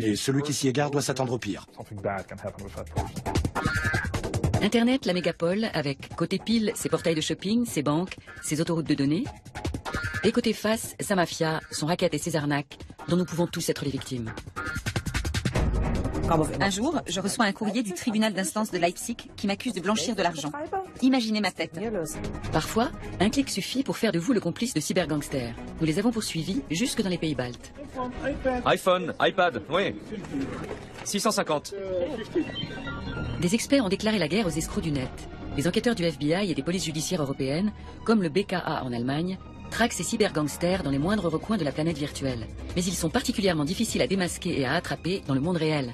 Et celui qui s'y égare doit s'attendre au pire. Internet, la mégapole, avec côté pile, ses portails de shopping, ses banques, ses autoroutes de données. Et côté face, sa mafia, son racket et ses arnaques, dont nous pouvons tous être les victimes. Un jour, je reçois un courrier du tribunal d'instance de Leipzig qui m'accuse de blanchir de l'argent. Imaginez ma tête. Parfois, un clic suffit pour faire de vous le complice de cybergangsters. Nous les avons poursuivis jusque dans les pays baltes. iPhone, iPad, oui. 650. Des experts ont déclaré la guerre aux escrocs du net. Les enquêteurs du FBI et des polices judiciaires européennes, comme le BKA en Allemagne, traquent ces cybergangsters dans les moindres recoins de la planète virtuelle. Mais ils sont particulièrement difficiles à démasquer et à attraper dans le monde réel.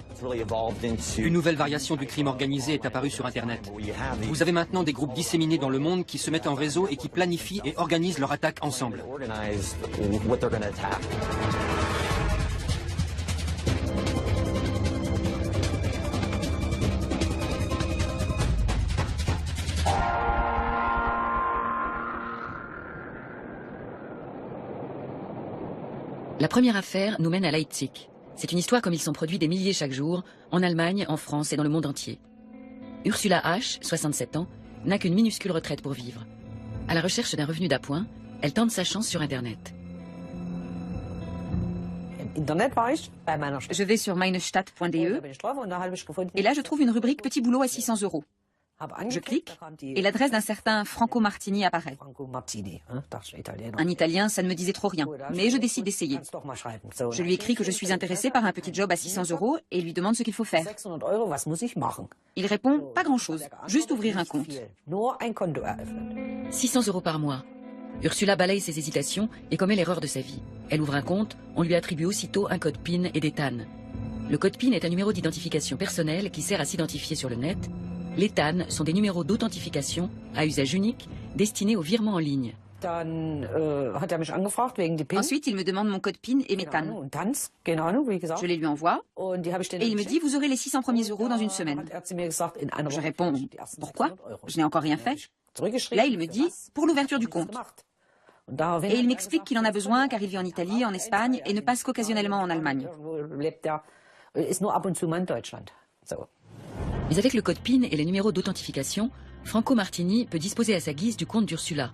Une nouvelle variation du crime organisé est apparue sur Internet. Vous avez maintenant des groupes disséminés dans le monde qui se mettent en réseau et qui planifient et organisent leur attaque ensemble. La première affaire nous mène à Leipzig. C'est une histoire comme ils sont produits des milliers chaque jour, en Allemagne, en France et dans le monde entier. Ursula H., 67 ans, n'a qu'une minuscule retraite pour vivre. À la recherche d'un revenu d'appoint, elle tente sa chance sur Internet. Je vais sur meinestadt.de et là je trouve une rubrique petit boulot à 600 €. Je clique et l'adresse d'un certain Franco Martini apparaît. Un Italien, ça ne me disait trop rien, mais je décide d'essayer. Je lui écris que je suis intéressée par un petit job à 600 € et lui demande ce qu'il faut faire. Il répond « pas grand-chose, juste ouvrir un compte ». 600 € par mois. Ursula balaye ses hésitations et commet l'erreur de sa vie. Elle ouvre un compte, on lui attribue aussitôt un code PIN et des TAN. Le code PIN est un numéro d'identification personnel qui sert à s'identifier sur le net. Les TAN sont des numéros d'authentification à usage unique destinés aux virements en ligne. Ensuite, il me demande mon code PIN et mes TAN. Je les lui envoie et il me dit « vous aurez les 600 premiers euros dans une semaine ». Je réponds « pourquoi? Je n'ai encore rien fait ». Là, il me dit « pour l'ouverture du compte ». Et il m'explique qu'il en a besoin car il vit en Italie, en Espagne et ne passe qu'occasionnellement en Allemagne. Mais avec le code PIN et les numéros d'authentification, Franco Martini peut disposer à sa guise du compte d'Ursula.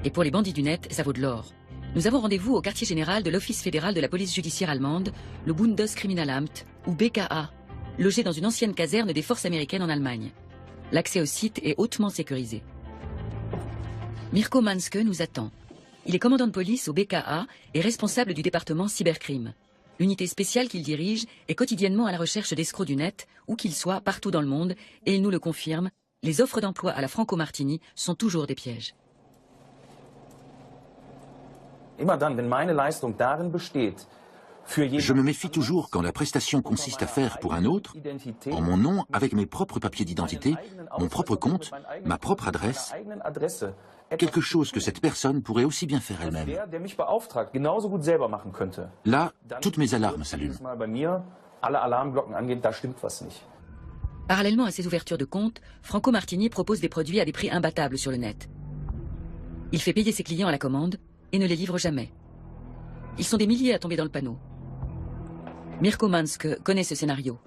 Et pour les bandits du net, ça vaut de l'or. Nous avons rendez-vous au quartier général de l'Office fédéral de la police judiciaire allemande, le Bundeskriminalamt, ou BKA, logé dans une ancienne caserne des forces américaines en Allemagne. L'accès au site est hautement sécurisé. Mirko Manske nous attend. Il est commandant de police au BKA et responsable du département cybercrime. L'unité spéciale qu'il dirige est quotidiennement à la recherche d'escrocs du net, où qu'ils soient, partout dans le monde, et il nous le confirme, les offres d'emploi à la Franco Martini sont toujours des pièges. Je me méfie toujours quand la prestation consiste à faire pour un autre, en mon nom, avec mes propres papiers d'identité, mon propre compte, ma propre adresse, quelque chose que cette personne pourrait aussi bien faire elle-même. Là, toutes mes alarmes s'allument. Parallèlement à ces ouvertures de compte, Franco Martini propose des produits à des prix imbattables sur le net. Il fait payer ses clients à la commande et ne les livre jamais. Ils sont des milliers à tomber dans le panneau. Mirko Manske connaît ce scénario.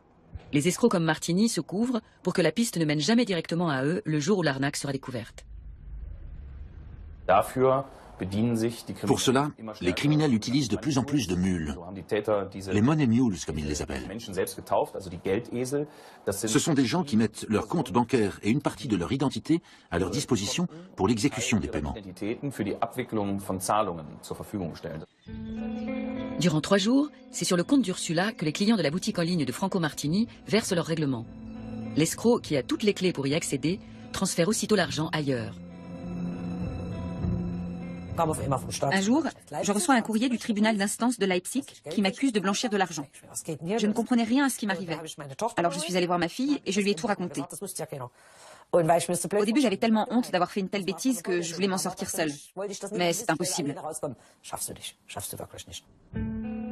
Les escrocs comme Martini se couvrent pour que la piste ne mène jamais directement à eux le jour où l'arnaque sera découverte. Pour cela, les criminels utilisent de plus en plus de mules, les money mules comme ils les appellent. Ce sont des gens qui mettent leur compte bancaire et une partie de leur identité à leur disposition pour l'exécution des paiements. Durant 3 jours, c'est sur le compte d'Ursula que les clients de la boutique en ligne de Franco Martini versent leur règlement. L'escroc, qui a toutes les clés pour y accéder, transfère aussitôt l'argent ailleurs. Un jour, je reçois un courrier du tribunal d'instance de Leipzig qui m'accuse de blanchir de l'argent. Je ne comprenais rien à ce qui m'arrivait. Alors je suis allée voir ma fille et je lui ai tout raconté. Au début, j'avais tellement honte d'avoir fait une telle bêtise que je voulais m'en sortir seule. Mais c'est impossible.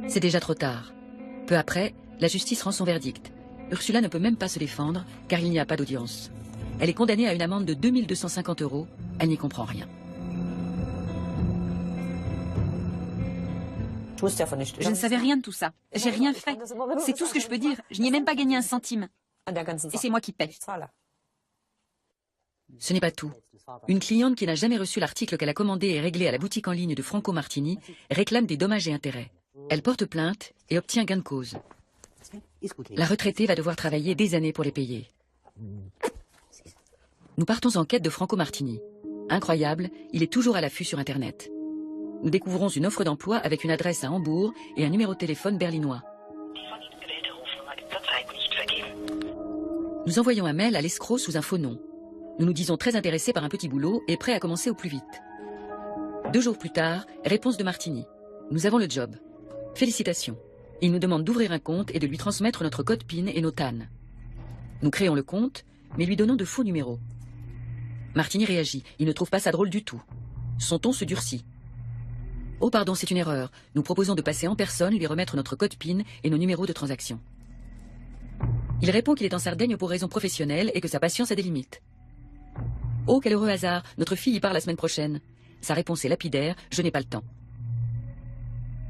C'est déjà trop tard. Peu après, la justice rend son verdict. Ursula ne peut même pas se défendre car il n'y a pas d'audience. Elle est condamnée à une amende de 2250 €. Elle n'y comprend rien. Je ne savais rien de tout ça. J'ai rien fait. C'est tout ce que je peux dire. Je n'y ai même pas gagné un centime. Et c'est moi qui paie. Ce n'est pas tout. Une cliente qui n'a jamais reçu l'article qu'elle a commandé et réglé à la boutique en ligne de Franco Martini réclame des dommages et intérêts. Elle porte plainte et obtient gain de cause. La retraitée va devoir travailler des années pour les payer. Nous partons en quête de Franco Martini. Incroyable, il est toujours à l'affût sur Internet. Nous découvrons une offre d'emploi avec une adresse à Hambourg et un numéro de téléphone berlinois. Nous envoyons un mail à l'escroc sous un faux nom. Nous nous disons très intéressés par un petit boulot et prêts à commencer au plus vite. 2 jours plus tard, réponse de Martini. Nous avons le job. Félicitations. Il nous demande d'ouvrir un compte et de lui transmettre notre code PIN et nos TAN. Nous créons le compte, mais lui donnons de faux numéros. Martini réagit. Il ne trouve pas ça drôle du tout. Son ton se durcit. Oh pardon, c'est une erreur. Nous proposons de passer en personne, lui remettre notre code PIN et nos numéros de transaction. Il répond qu'il est en Sardaigne pour raisons professionnelles et que sa patience a des limites. Oh, quel heureux hasard, notre fille y part la semaine prochaine. Sa réponse est lapidaire, je n'ai pas le temps.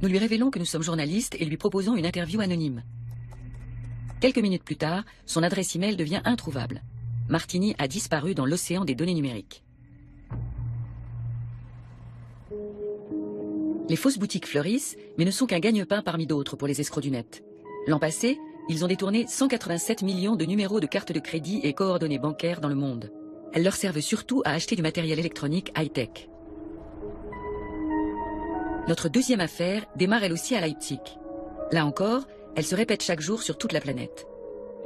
Nous lui révélons que nous sommes journalistes et lui proposons une interview anonyme. Quelques minutes plus tard, son adresse email devient introuvable. Martini a disparu dans l'océan des données numériques. Les fausses boutiques fleurissent, mais ne sont qu'un gagne-pain parmi d'autres pour les escrocs du net. L'an passé, ils ont détourné 187 millions de numéros de cartes de crédit et coordonnées bancaires dans le monde. Elles leur servent surtout à acheter du matériel électronique high-tech. Notre deuxième affaire démarre elle aussi à Leipzig. Là encore, elle se répète chaque jour sur toute la planète.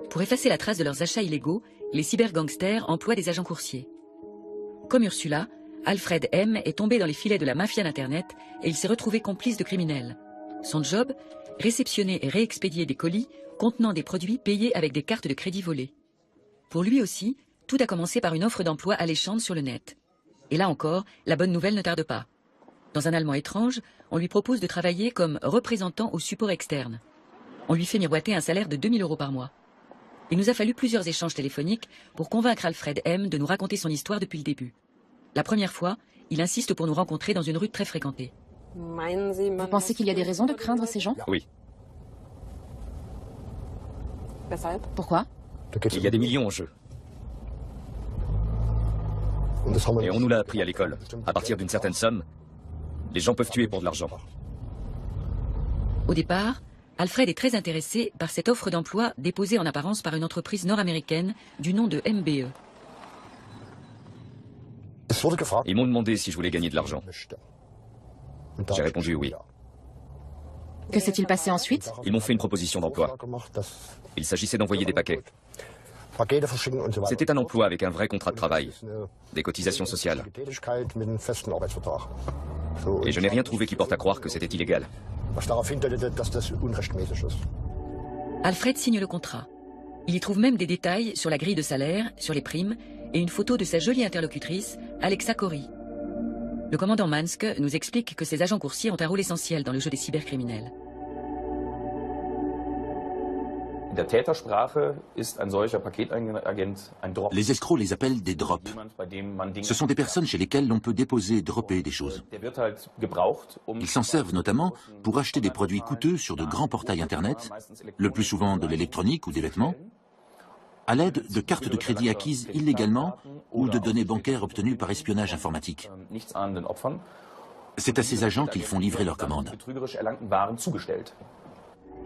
Pour effacer la trace de leurs achats illégaux, les cybergangsters emploient des agents coursiers. Comme Ursula, Alfred M. est tombé dans les filets de la mafia d'Internet et il s'est retrouvé complice de criminels. Son job, réceptionner et réexpédier des colis contenant des produits payés avec des cartes de crédit volées. Pour lui aussi, tout a commencé par une offre d'emploi alléchante sur le net. Et là encore, la bonne nouvelle ne tarde pas. Dans un allemand étrange, on lui propose de travailler comme représentant au support externe. On lui fait miroiter un salaire de 2000 € par mois. Il nous a fallu plusieurs échanges téléphoniques pour convaincre Alfred M. de nous raconter son histoire depuis le début. La première fois, il insiste pour nous rencontrer dans une rue très fréquentée. Vous pensez qu'il y a des raisons de craindre ces gens? Oui. Pourquoi? Il y a des millions en jeu. Et on nous l'a appris à l'école. À partir d'une certaine somme, les gens peuvent tuer pour de l'argent. Au départ, Alfred est très intéressé par cette offre d'emploi déposée en apparence par une entreprise nord-américaine du nom de MBE. Ils m'ont demandé si je voulais gagner de l'argent. J'ai répondu oui. Que s'est-il passé ensuite? Ils m'ont fait une proposition d'emploi. Il s'agissait d'envoyer des paquets. C'était un emploi avec un vrai contrat de travail, des cotisations sociales. Et je n'ai rien trouvé qui porte à croire que c'était illégal. Alfred signe le contrat. Il y trouve même des détails sur la grille de salaire, sur les primes, et une photo de sa jolie interlocutrice, Alexa Corrie. Le commandant Mansk nous explique que ces agents coursiers ont un rôle essentiel dans le jeu des cybercriminels. Les escrocs les appellent des drops. Ce sont des personnes chez lesquelles l'on peut déposer et dropper des choses. Ils s'en servent notamment pour acheter des produits coûteux sur de grands portails Internet, le plus souvent de l'électronique ou des vêtements, à l'aide de cartes de crédit acquises illégalement ou de données bancaires obtenues par espionnage informatique. C'est à ces agents qu'ils font livrer leurs commandes.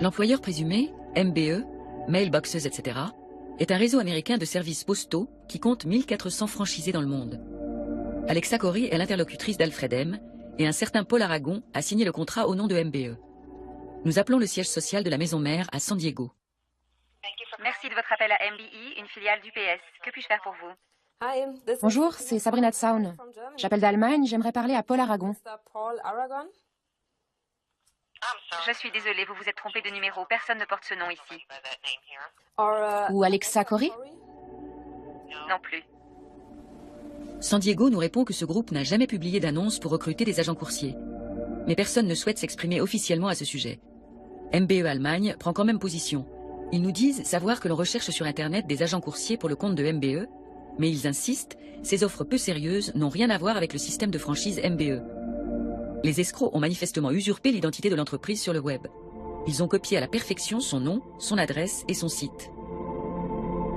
L'employeur présumé, MBE, Mailboxes, etc., est un réseau américain de services postaux qui compte 1400 franchisés dans le monde. Alexa Corrie est l'interlocutrice d'Alfred M. et un certain Paul Aragon a signé le contrat au nom de MBE. Nous appelons le siège social de la maison mère à San Diego. Merci de votre appel à MBE, une filiale d'UPS. Que puis-je faire pour vous? Bonjour, c'est Sabrina Zaun. J'appelle d'Allemagne, j'aimerais parler à Paul Aragon. Je suis désolée, vous vous êtes trompé de numéro. Personne ne porte ce nom ici. Ou Alexa Corrie? Non plus. San Diego nous répond que ce groupe n'a jamais publié d'annonce pour recruter des agents coursiers. Mais personne ne souhaite s'exprimer officiellement à ce sujet. MBE Allemagne prend quand même position. Ils nous disent savoir que l'on recherche sur Internet des agents coursiers pour le compte de MBE, mais ils insistent, ces offres peu sérieuses n'ont rien à voir avec le système de franchise MBE. Les escrocs ont manifestement usurpé l'identité de l'entreprise sur le web. Ils ont copié à la perfection son nom, son adresse et son site.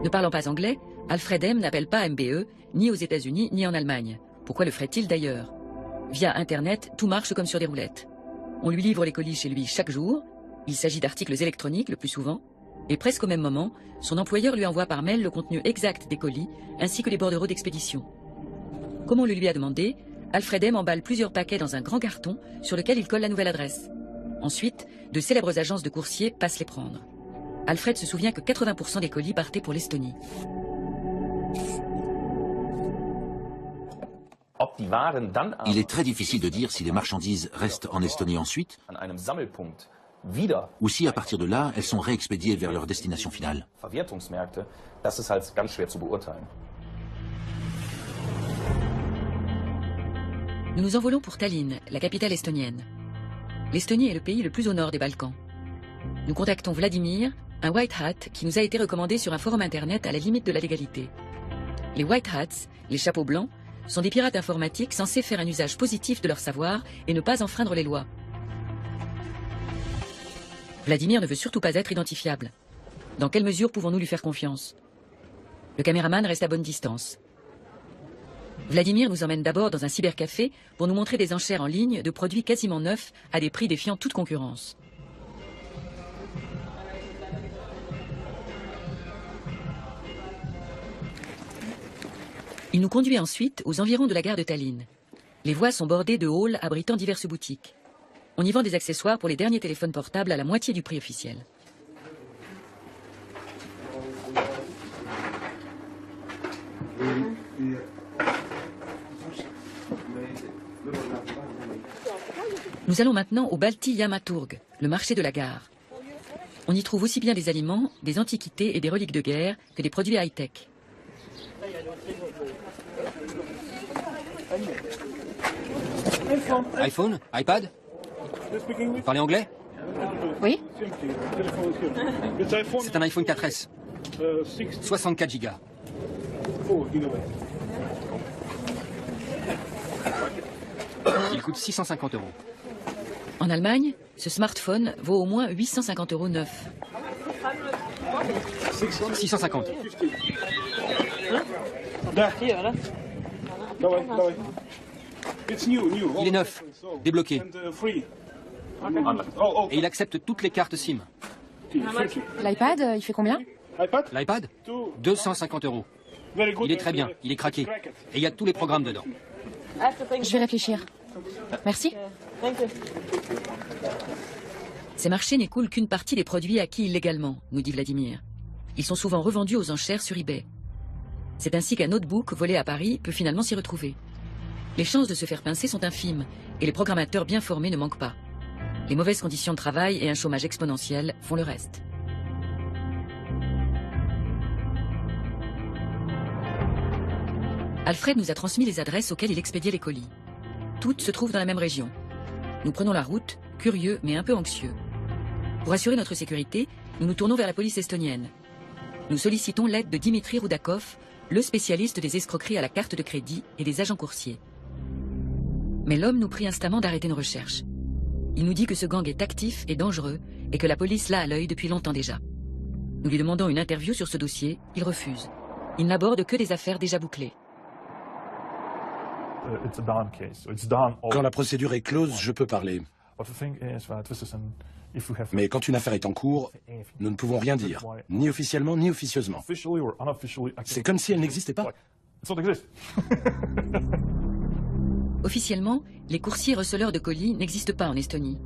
Ne parlant pas anglais, Alfred M n'appelle pas MBE, ni aux États-Unis, ni en Allemagne. Pourquoi le ferait-il d'ailleurs? Via Internet, tout marche comme sur des roulettes. On lui livre les colis chez lui chaque jour. Il s'agit d'articles électroniques le plus souvent. Et presque au même moment, son employeur lui envoie par mail le contenu exact des colis, ainsi que les bordereaux d'expédition. Comme on le lui a demandé, Alfred M emballe plusieurs paquets dans un grand carton sur lequel il colle la nouvelle adresse. Ensuite, de célèbres agences de coursiers passent les prendre. Alfred se souvient que 80% des colis partaient pour l'Estonie. Il est très difficile de dire si les marchandises restent en Estonie ensuite, ou si à partir de là, elles sont réexpédiées vers leur destination finale. Nous nous envolons pour Tallinn, la capitale estonienne. L'Estonie est le pays le plus au nord des Balkans. Nous contactons Vladimir, un white hat qui nous a été recommandé sur un forum internet à la limite de la légalité. Les white hats, les chapeaux blancs, sont des pirates informatiques censés faire un usage positif de leur savoir et ne pas enfreindre les lois. Vladimir ne veut surtout pas être identifiable. Dans quelle mesure pouvons-nous lui faire confiance? Le caméraman reste à bonne distance. Vladimir nous emmène d'abord dans un cybercafé pour nous montrer des enchères en ligne de produits quasiment neufs à des prix défiant toute concurrence. Il nous conduit ensuite aux environs de la gare de Tallinn. Les voies sont bordées de halls abritant diverses boutiques. On y vend des accessoires pour les derniers téléphones portables à la moitié du prix officiel. Nous allons maintenant au Balti Yamaturg, le marché de la gare. On y trouve aussi bien des aliments, des antiquités et des reliques de guerre que des produits high-tech. iPhone? iPad? Vous parlez anglais? Oui? C'est un iPhone 4S. 64 Go. Il coûte 650 €. En Allemagne, ce smartphone vaut au moins 850 € neuf. 650. Il est neuf, débloqué. Et il accepte toutes les cartes SIM. L'iPad, il fait combien? L'iPad? 250 €. Il est très bien, il est craqué. Et il y a tous les programmes dedans. Je vais réfléchir. Merci. Ces marchés n'écoulent qu'une partie des produits acquis illégalement, nous dit Vladimir. Ils sont souvent revendus aux enchères sur eBay. C'est ainsi qu'un notebook volé à Paris peut finalement s'y retrouver. Les chances de se faire pincer sont infimes et les programmateurs bien formés ne manquent pas. Les mauvaises conditions de travail et un chômage exponentiel font le reste. Alfred nous a transmis les adresses auxquelles il expédiait les colis. Toutes se trouvent dans la même région. Nous prenons la route, curieux mais un peu anxieux. Pour assurer notre sécurité, nous nous tournons vers la police estonienne. Nous sollicitons l'aide de Dimitri Rudakov, le spécialiste des escroqueries à la carte de crédit et des agents coursiers. Mais l'homme nous prie instamment d'arrêter nos recherches. Il nous dit que ce gang est actif et dangereux et que la police l'a à l'œil depuis longtemps déjà. Nous lui demandons une interview sur ce dossier, il refuse. Il n'aborde que des affaires déjà bouclées. Quand la procédure est close, je peux parler. Mais quand une affaire est en cours, nous ne pouvons rien dire, ni officiellement ni officieusement. C'est comme si elle n'existait pas. Officiellement, les coursiers receleurs de colis n'existent pas en Estonie.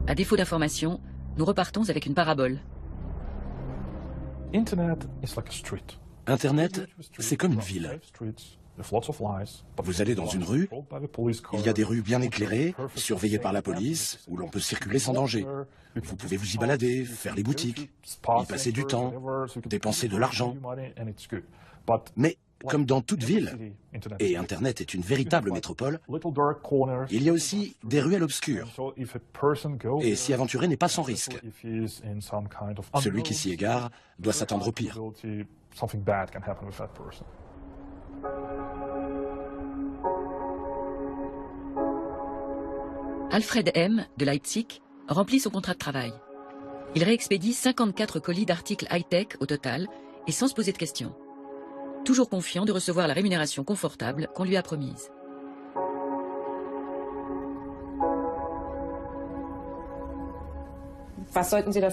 À défaut d'informations, nous repartons avec une parabole. Internet, c'est comme une ville. Vous allez dans une rue, il y a des rues bien éclairées, surveillées par la police, où l'on peut circuler sans danger. Vous pouvez vous y balader, faire les boutiques, y passer du temps, dépenser de l'argent. Mais, comme dans toute ville, et Internet est une véritable métropole, il y a aussi des ruelles obscures. Et s'y aventurer n'est pas sans risque. Celui qui s'y égare doit s'attendre au pire. Alfred M., de Leipzig, remplit son contrat de travail. Il réexpédie 54 colis d'articles high-tech au total et sans se poser de questions. Toujours confiant de recevoir la rémunération confortable qu'on lui a promise.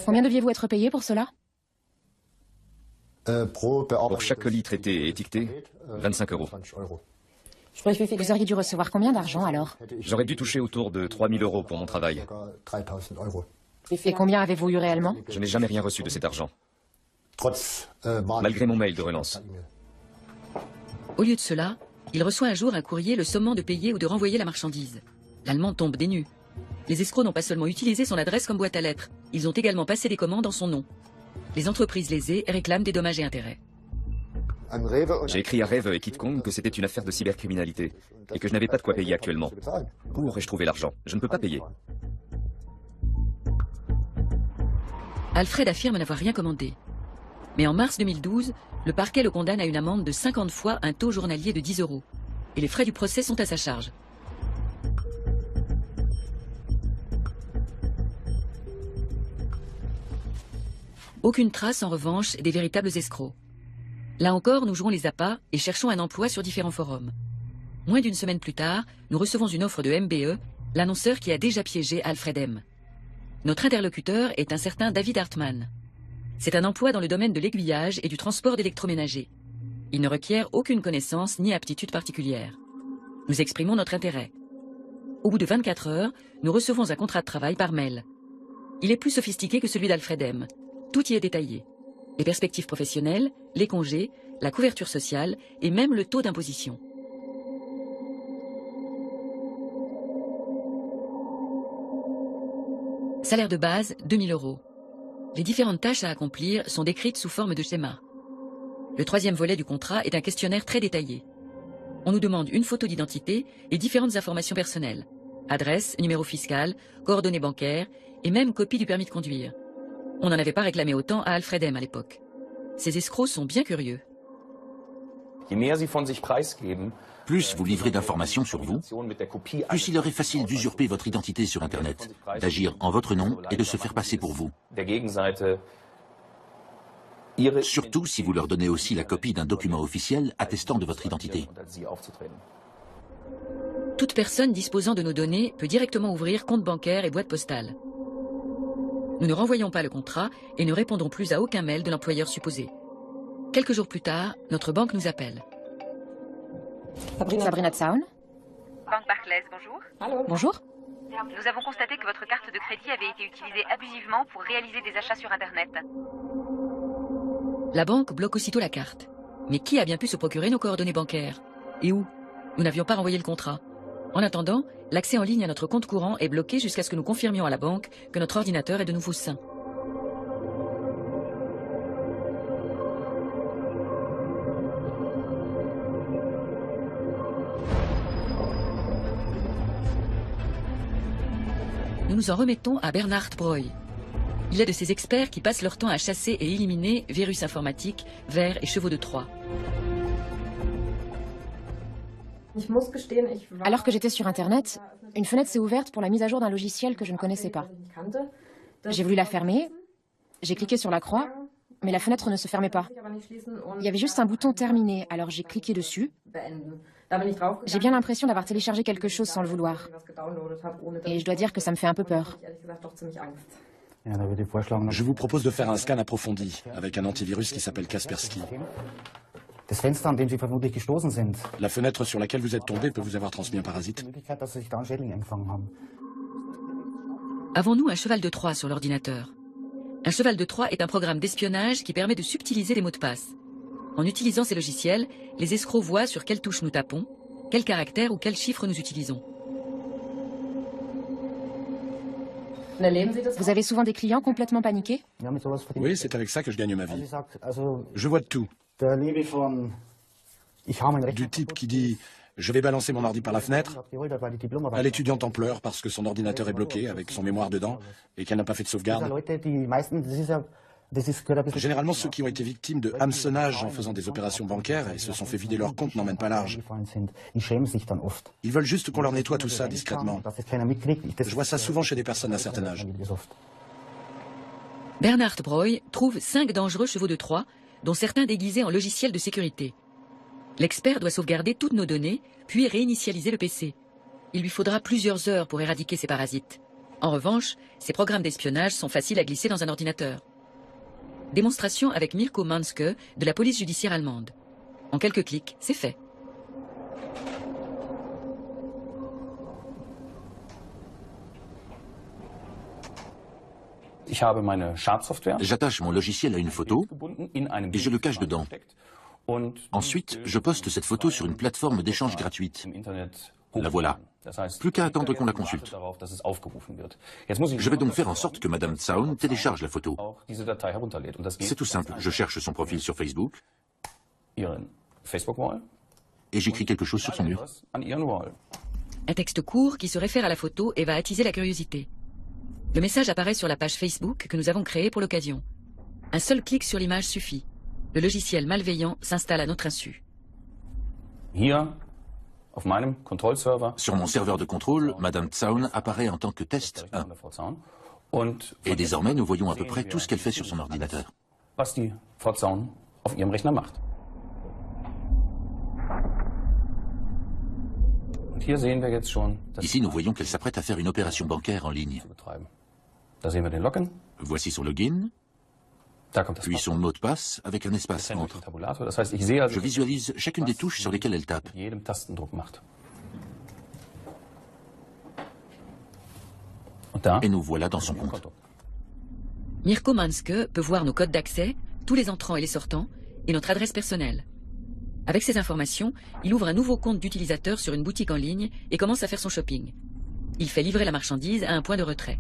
Combien deviez-vous être payé pour cela? Pour chaque colis traité et étiqueté, 25 €. Vous auriez dû recevoir combien d'argent alors? J'aurais dû toucher autour de 3 000 € pour mon travail. Et combien avez-vous eu réellement? Je n'ai jamais rien reçu de cet argent, malgré mon mail de relance. Au lieu de cela, il reçoit un jour un courrier le sommant de payer ou de renvoyer la marchandise. L'Allemand tombe des nues. Les escrocs n'ont pas seulement utilisé son adresse comme boîte à lettres, ils ont également passé des commandes en son nom. Les entreprises lésées réclament des dommages et intérêts. J'ai écrit à Rewe et KitKong que c'était une affaire de cybercriminalité et que je n'avais pas de quoi payer actuellement. Où aurais-je trouvé l'argent? Je ne peux pas payer. Alfred affirme n'avoir rien commandé. Mais en mars 2012, le parquet le condamne à une amende de 50 fois un taux journalier de 10 €. Et les frais du procès sont à sa charge. Aucune trace, en revanche, des véritables escrocs. Là encore, nous jouons les appâts et cherchons un emploi sur différents forums. Moins d'une semaine plus tard, nous recevons une offre de MBE, l'annonceur qui a déjà piégé Alfred M. Notre interlocuteur est un certain David Hartmann. C'est un emploi dans le domaine de l'aiguillage et du transport d'électroménager. Il ne requiert aucune connaissance ni aptitude particulière. Nous exprimons notre intérêt. Au bout de 24 heures, nous recevons un contrat de travail par mail. Il est plus sophistiqué que celui d'Alfred M. Tout y est détaillé. Les perspectives professionnelles, les congés, la couverture sociale et même le taux d'imposition. Salaire de base, 2 000 €. Les différentes tâches à accomplir sont décrites sous forme de schéma. Le troisième volet du contrat est un questionnaire très détaillé. On nous demande une photo d'identité et différentes informations personnelles. Adresse, numéro fiscal, coordonnées bancaires et même copie du permis de conduire. On n'en avait pas réclamé autant à Alfred M. à l'époque. Ces escrocs sont bien curieux. Plus vous livrez d'informations sur vous, plus il leur est facile d'usurper votre identité sur Internet, d'agir en votre nom et de se faire passer pour vous. Surtout si vous leur donnez aussi la copie d'un document officiel attestant de votre identité. Toute personne disposant de nos données peut directement ouvrir compte bancaire et boîte postale. Nous ne renvoyons pas le contrat et ne répondons plus à aucun mail de l'employeur supposé. Quelques jours plus tard, notre banque nous appelle. Sabrina Zaun. Banque Barclays, bonjour. Bonjour. Nous avons constaté que votre carte de crédit avait été utilisée abusivement pour réaliser des achats sur Internet. La banque bloque aussitôt la carte. Mais qui a bien pu se procurer nos coordonnées bancaires? Et où? Nous n'avions pas renvoyé le contrat. En attendant, l'accès en ligne à notre compte courant est bloqué jusqu'à ce que nous confirmions à la banque que notre ordinateur est de nouveau sain. Nous nous en remettons à Bernhard Breuil. Il est de ces experts qui passent leur temps à chasser et éliminer virus informatiques, vers et chevaux de Troie. Alors que j'étais sur Internet, une fenêtre s'est ouverte pour la mise à jour d'un logiciel que je ne connaissais pas. J'ai voulu la fermer, j'ai cliqué sur la croix, mais la fenêtre ne se fermait pas. Il y avait juste un bouton terminé, alors j'ai cliqué dessus. J'ai bien l'impression d'avoir téléchargé quelque chose sans le vouloir. Et je dois dire que ça me fait un peu peur. Je vous propose de faire un scan approfondi avec un antivirus qui s'appelle Kaspersky. La fenêtre sur laquelle vous êtes tombé peut vous avoir transmis un parasite. Avons-nous un cheval de Troie sur l'ordinateur? Un cheval de Troie est un programme d'espionnage qui permet de subtiliser les mots de passe. En utilisant ces logiciels, les escrocs voient sur quelle touche nous tapons, quels caractères ou quels chiffres nous utilisons. Vous avez souvent des clients complètement paniqués? Oui, c'est avec ça que je gagne ma vie. Je vois de tout. Du type qui dit « je vais balancer mon ordi par la fenêtre », à l'étudiante en pleurs parce que son ordinateur est bloqué avec son mémoire dedans et qu'elle n'a pas fait de sauvegarde. Généralement, ceux qui ont été victimes de hameçonnage en faisant des opérations bancaires et se sont fait vider leur compte n'en mènent pas large. Ils veulent juste qu'on leur nettoie tout ça discrètement. Je vois ça souvent chez des personnes d'un certain âge. Bernhard Breuil trouve 5 dangereux chevaux de Troie, dont certains déguisés en logiciels de sécurité. L'expert doit sauvegarder toutes nos données, puis réinitialiser le PC. Il lui faudra plusieurs heures pour éradiquer ces parasites. En revanche, ces programmes d'espionnage sont faciles à glisser dans un ordinateur. Démonstration avec Mirko Manske de la police judiciaire allemande. En quelques clics, c'est fait. J'attache mon logiciel à une photo et je le cache dedans. Ensuite, je poste cette photo sur une plateforme d'échange gratuite. La voilà. Plus qu'à attendre qu'on la consulte. Je vais donc faire en sorte que Madame Zaun télécharge la photo. C'est tout simple. Je cherche son profil sur Facebook et j'écris quelque chose sur son mur. Un texte court qui se réfère à la photo et va attiser la curiosité. Le message apparaît sur la page Facebook que nous avons créée pour l'occasion. Un seul clic sur l'image suffit. Le logiciel malveillant s'installe à notre insu. Sur mon serveur de contrôle, Madame Zaun apparaît en tant que test 1. Et désormais, nous voyons à peu près tout ce qu'elle fait sur son ordinateur. Ici, nous voyons qu'elle s'apprête à faire une opération bancaire en ligne. Voici son login, puis son mot de passe avec un espace entre. Je visualise chacune des touches sur lesquelles elle tape. Et nous voilà dans son compte. Mirko Manske peut voir nos codes d'accès, tous les entrants et les sortants, et notre adresse personnelle. Avec ces informations, il ouvre un nouveau compte d'utilisateur sur une boutique en ligne et commence à faire son shopping. Il fait livrer la marchandise à un point de retrait.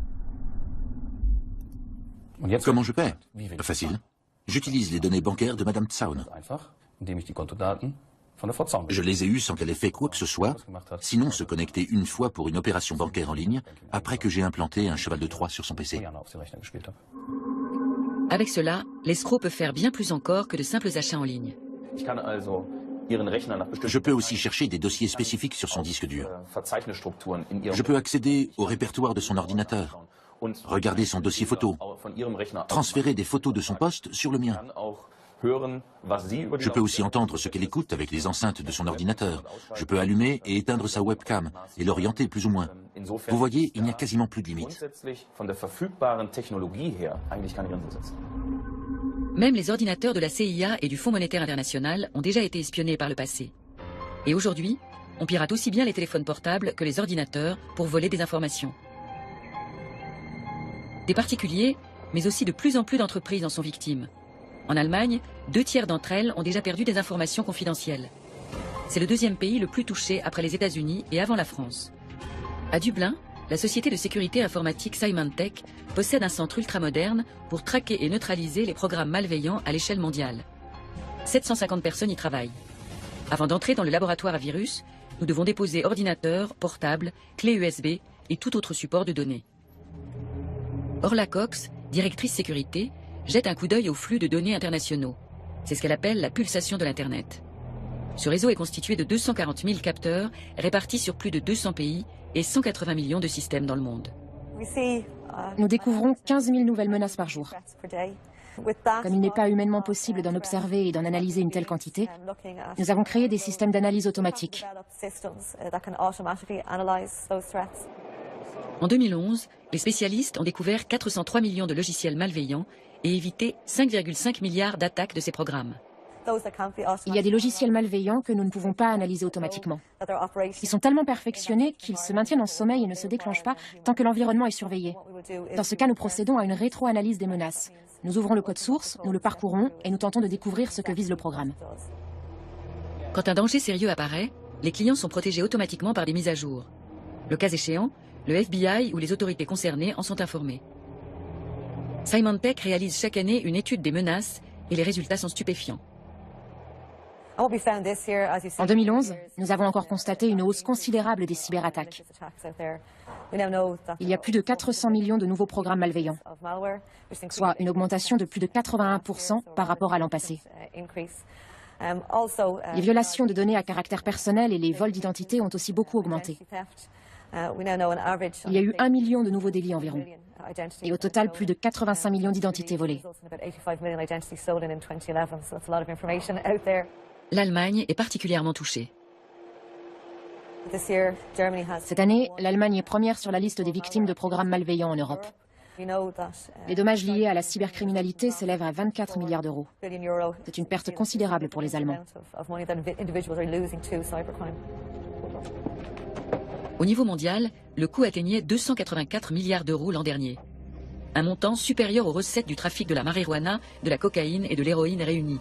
Comment je paie? Facile. J'utilise les données bancaires de Madame Zaun. Je les ai eues sans qu'elle ait fait quoi que ce soit, sinon se connecter une fois pour une opération bancaire en ligne, après que j'ai implanté un cheval de Troie sur son PC. Avec cela, l'escroc peut faire bien plus encore que de simples achats en ligne. Je peux aussi chercher des dossiers spécifiques sur son disque dur. Je peux accéder au répertoire de son ordinateur, regarder son dossier photo, transférer des photos de son poste sur le mien. Je peux aussi entendre ce qu'elle écoute avec les enceintes de son ordinateur. Je peux allumer et éteindre sa webcam et l'orienter plus ou moins. Vous voyez, il n'y a quasiment plus de limite. Même les ordinateurs de la CIA et du Fonds monétaire international ont déjà été espionnés par le passé. Et aujourd'hui, on pirate aussi bien les téléphones portables que les ordinateurs pour voler des informations. Des particuliers, mais aussi de plus en plus d'entreprises en sont victimes. En Allemagne, 2/3 d'entre elles ont déjà perdu des informations confidentielles. C'est le deuxième pays le plus touché après les États-Unis et avant la France. À Dublin, la société de sécurité informatique Symantec possède un centre ultramoderne pour traquer et neutraliser les programmes malveillants à l'échelle mondiale. 750 personnes y travaillent. Avant d'entrer dans le laboratoire à virus, nous devons déposer ordinateurs, portables, clés USB et tout autre support de données. Orla Cox, directrice sécurité, jette un coup d'œil au flux de données internationaux. C'est ce qu'elle appelle la pulsation de l'Internet. Ce réseau est constitué de 240 000 capteurs répartis sur plus de 200 pays et 180 millions de systèmes dans le monde. Nous découvrons 15 000 nouvelles menaces par jour. Comme il n'est pas humainement possible d'en observer et d'en analyser une telle quantité, nous avons créé des systèmes d'analyse automatique. En 2011, les spécialistes ont découvert 403 millions de logiciels malveillants et évité 5,5 milliards d'attaques de ces programmes. Il y a des logiciels malveillants que nous ne pouvons pas analyser automatiquement. Ils sont tellement perfectionnés qu'ils se maintiennent en sommeil et ne se déclenchent pas tant que l'environnement est surveillé. Dans ce cas, nous procédons à une rétro-analyse des menaces. Nous ouvrons le code source, nous le parcourons et nous tentons de découvrir ce que vise le programme. Quand un danger sérieux apparaît, les clients sont protégés automatiquement par des mises à jour. Le cas échéant, le FBI ou les autorités concernées en sont informés. Symantec réalise chaque année une étude des menaces et les résultats sont stupéfiants. En 2011, nous avons encore constaté une hausse considérable des cyberattaques. Il y a plus de 400 millions de nouveaux programmes malveillants, soit une augmentation de plus de 81% par rapport à l'an passé. Les violations de données à caractère personnel et les vols d'identité ont aussi beaucoup augmenté. Il y a eu 1 million de nouveaux délits environ, et au total plus de 85 millions d'identités volées. L'Allemagne est particulièrement touchée. Cette année, l'Allemagne est première sur la liste des victimes de programmes malveillants en Europe. Les dommages liés à la cybercriminalité s'élèvent à 24 milliards d'euros. C'est une perte considérable pour les Allemands. Au niveau mondial, le coût atteignait 284 milliards d'euros l'an dernier. Un montant supérieur aux recettes du trafic de la marijuana, de la cocaïne et de l'héroïne réunies.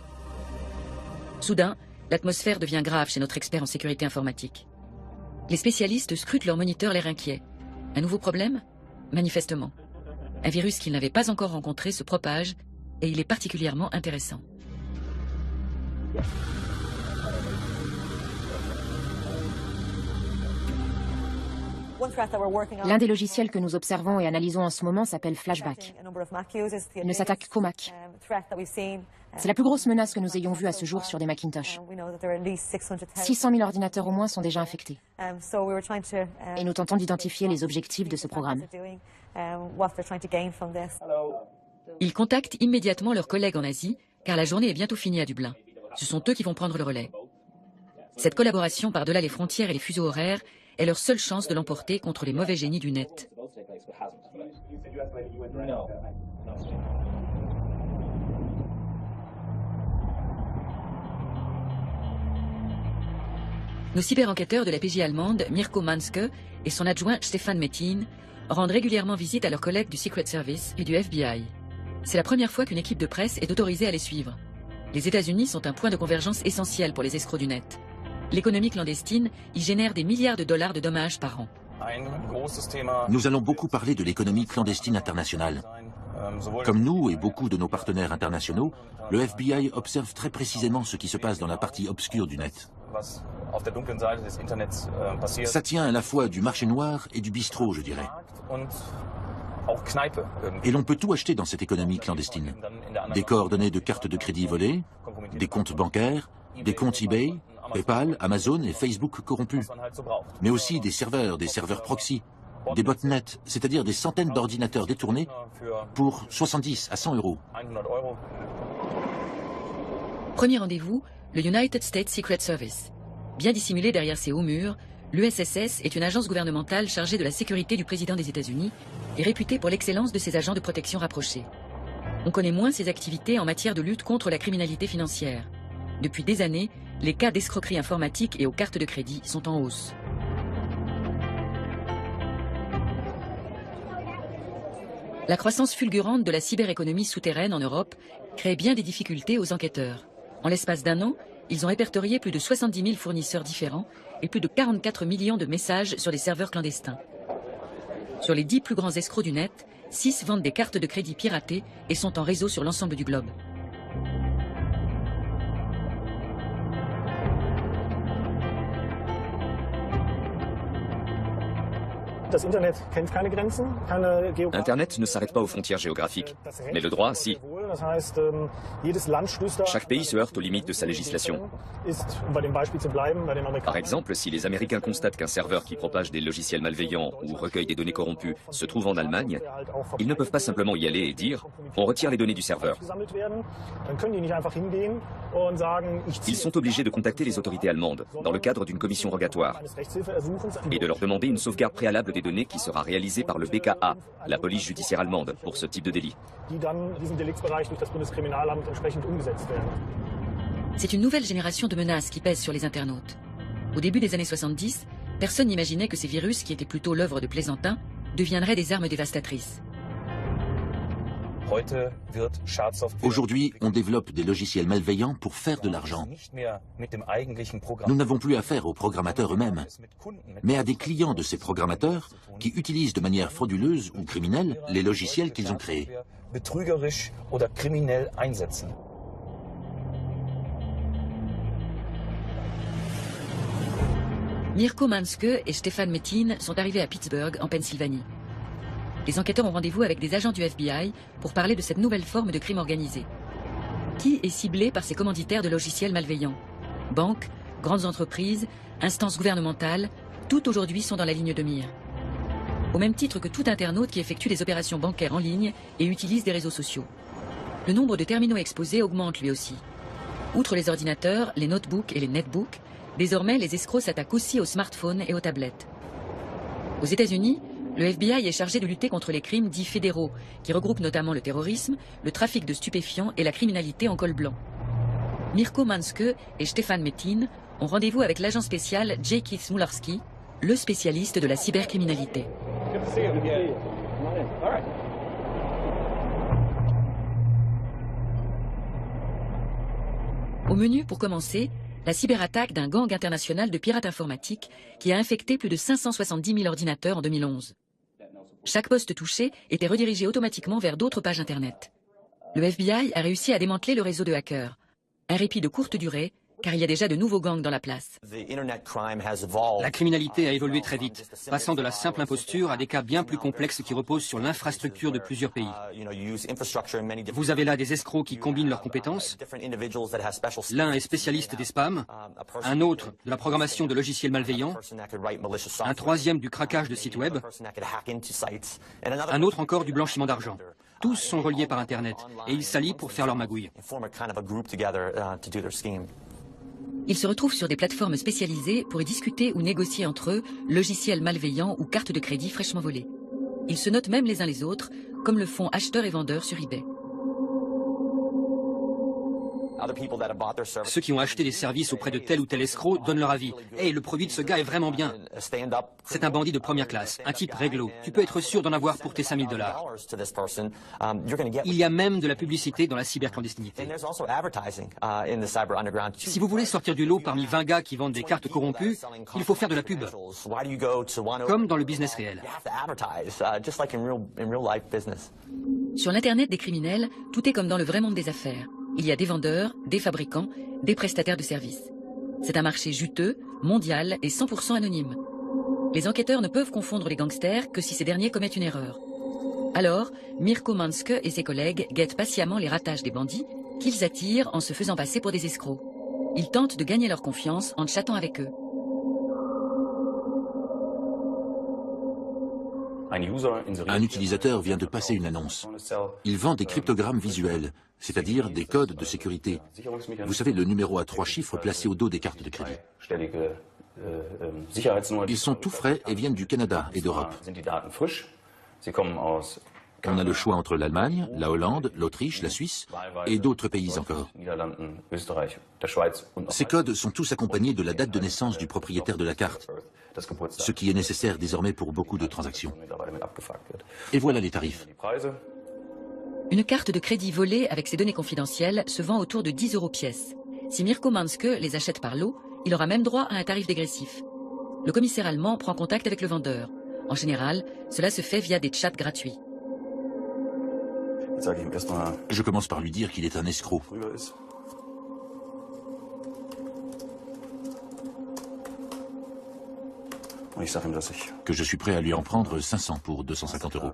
Soudain, l'atmosphère devient grave chez notre expert en sécurité informatique. Les spécialistes scrutent leur moniteur l'air inquiet. Un nouveau problème? Manifestement. Un virus qu'ils n'avaient pas encore rencontré se propage et il est particulièrement intéressant. L'un des logiciels que nous observons et analysons en ce moment s'appelle Flashback. Il ne s'attaque qu'aux Mac. C'est la plus grosse menace que nous ayons vue à ce jour sur des Macintosh. 600 000 ordinateurs au moins sont déjà infectés. Et nous tentons d'identifier les objectifs de ce programme. Ils contactent immédiatement leurs collègues en Asie, car la journée est bientôt finie à Dublin. Ce sont eux qui vont prendre le relais. Cette collaboration par-delà les frontières et les fuseaux horaires est leur seule chance de l'emporter contre les mauvais génies du net. Nos cyber-enquêteurs de la PJ allemande, Mirko Manske et son adjoint Stefan Mettin, rendent régulièrement visite à leurs collègues du Secret Service et du FBI. C'est la première fois qu'une équipe de presse est autorisée à les suivre. Les États-Unis sont un point de convergence essentiel pour les escrocs du net. L'économie clandestine y génère des milliards de dollars de dommages par an. Nous allons beaucoup parler de l'économie clandestine internationale. Comme nous et beaucoup de nos partenaires internationaux, le FBI observe très précisément ce qui se passe dans la partie obscure du net. Ça tient à la fois du marché noir et du bistrot, je dirais. Et l'on peut tout acheter dans cette économie clandestine. Des coordonnées de cartes de crédit volées, des comptes bancaires, des comptes eBay, PayPal, Amazon et Facebook corrompus. Mais aussi des serveurs proxy, des botnets, c'est-à-dire des centaines d'ordinateurs détournés pour 70 à 100 euros. Premier rendez-vous, le United States Secret Service. Bien dissimulé derrière ses hauts murs, l'USSS est une agence gouvernementale chargée de la sécurité du président des États-Unis et réputée pour l'excellence de ses agents de protection rapprochés. On connaît moins ses activités en matière de lutte contre la criminalité financière. Depuis des années, les cas d'escroquerie informatique et aux cartes de crédit sont en hausse. La croissance fulgurante de la cyberéconomie souterraine en Europe crée bien des difficultés aux enquêteurs. En l'espace d'un an, ils ont répertorié plus de 70 000 fournisseurs différents et plus de 44 millions de messages sur des serveurs clandestins. Sur les 10 plus grands escrocs du net, 6 vendent des cartes de crédit piratées et sont en réseau sur l'ensemble du globe. Internet ne s'arrête pas aux frontières géographiques, mais le droit, si. Chaque pays se heurte aux limites de sa législation. Par exemple, si les Américains constatent qu'un serveur qui propage des logiciels malveillants ou recueille des données corrompues se trouve en Allemagne, ils ne peuvent pas simplement y aller et dire « on retire les données du serveur ». Ils sont obligés de contacter les autorités allemandes dans le cadre d'une commission rogatoire et de leur demander une sauvegarde préalable des données qui sera réalisée par le BKA, la police judiciaire allemande, pour ce type de délit. C'est une nouvelle génération de menaces qui pèsent sur les internautes. Au début des années 70, personne n'imaginait que ces virus, qui étaient plutôt l'œuvre de plaisantins, deviendraient des armes dévastatrices. Aujourd'hui, on développe des logiciels malveillants pour faire de l'argent. Nous n'avons plus affaire aux programmateurs eux-mêmes, mais à des clients de ces programmateurs qui utilisent de manière frauduleuse ou criminelle les logiciels qu'ils ont créés. Mirko Manske et Stefan Metin sont arrivés à Pittsburgh, en Pennsylvanie. Les enquêteurs ont rendez-vous avec des agents du FBI pour parler de cette nouvelle forme de crime organisé. Qui est ciblé par ces commanditaires de logiciels malveillants? Banques, grandes entreprises, instances gouvernementales, toutes aujourd'hui sont dans la ligne de mire. Au même titre que tout internaute qui effectue des opérations bancaires en ligne et utilise des réseaux sociaux. Le nombre de terminaux exposés augmente lui aussi. Outre les ordinateurs, les notebooks et les netbooks, désormais les escrocs s'attaquent aussi aux smartphones et aux tablettes. Aux États-Unis, le FBI est chargé de lutter contre les crimes dits fédéraux, qui regroupent notamment le terrorisme, le trafic de stupéfiants et la criminalité en col blanc. Mirko Manske et Stefan Metin ont rendez-vous avec l'agent spécial J. Keith Smularski, le spécialiste de la cybercriminalité. Au menu, pour commencer, la cyberattaque d'un gang international de pirates informatiques qui a infecté plus de 570 000 ordinateurs en 2011. Chaque poste touché était redirigé automatiquement vers d'autres pages Internet. Le FBI a réussi à démanteler le réseau de hackers. Un répit de courte durée, car il y a déjà de nouveaux gangs dans la place. La criminalité a évolué très vite, passant de la simple imposture à des cas bien plus complexes qui reposent sur l'infrastructure de plusieurs pays. Vous avez là des escrocs qui combinent leurs compétences. L'un est spécialiste des spams, un autre de la programmation de logiciels malveillants, un troisième du craquage de sites web, un autre encore du blanchiment d'argent. Tous sont reliés par Internet et ils s'allient pour faire leur magouille. Ils se retrouvent sur des plateformes spécialisées pour y discuter ou négocier entre eux logiciels malveillants ou cartes de crédit fraîchement volées. Ils se notent même les uns les autres, comme le font acheteurs et vendeurs sur eBay. Ceux qui ont acheté des services auprès de tel ou tel escroc donnent leur avis. « Hey, le produit de ce gars est vraiment bien. C'est un bandit de première classe, un type réglo. Tu peux être sûr d'en avoir pour tes 5 000 $. Il y a même de la publicité dans la cyberclandestinité. Si vous voulez sortir du lot parmi 20 gars qui vendent des cartes corrompues, il faut faire de la pub. Comme dans le business réel. Sur l'Internet des criminels, tout est comme dans le vrai monde des affaires. Il y a des vendeurs, des fabricants, des prestataires de services. C'est un marché juteux, mondial et 100% anonyme. Les enquêteurs ne peuvent confondre les gangsters que si ces derniers commettent une erreur. Alors, Mirko Manske et ses collègues guettent patiemment les ratages des bandits qu'ils attirent en se faisant passer pour des escrocs. Ils tentent de gagner leur confiance en chattant avec eux. Un utilisateur vient de passer une annonce. Il vend des cryptogrammes visuels, c'est-à-dire des codes de sécurité. Vous savez, le numéro à 3 chiffres placé au dos des cartes de crédit. Ils sont tout frais et viennent du Canada et d'Europe. On a le choix entre l'Allemagne, la Hollande, l'Autriche, la Suisse et d'autres pays encore. Ces codes sont tous accompagnés de la date de naissance du propriétaire de la carte, ce qui est nécessaire désormais pour beaucoup de transactions. Et voilà les tarifs. Une carte de crédit volée avec ses données confidentielles se vend autour de 10 € pièce. Si Mirko Manske les achète par lot, il aura même droit à un tarif dégressif. Le commissaire allemand prend contact avec le vendeur. En général, cela se fait via des chats gratuits. Je commence par lui dire qu'il est un escroc. Que je suis prêt à lui en prendre 500 pour 250 €.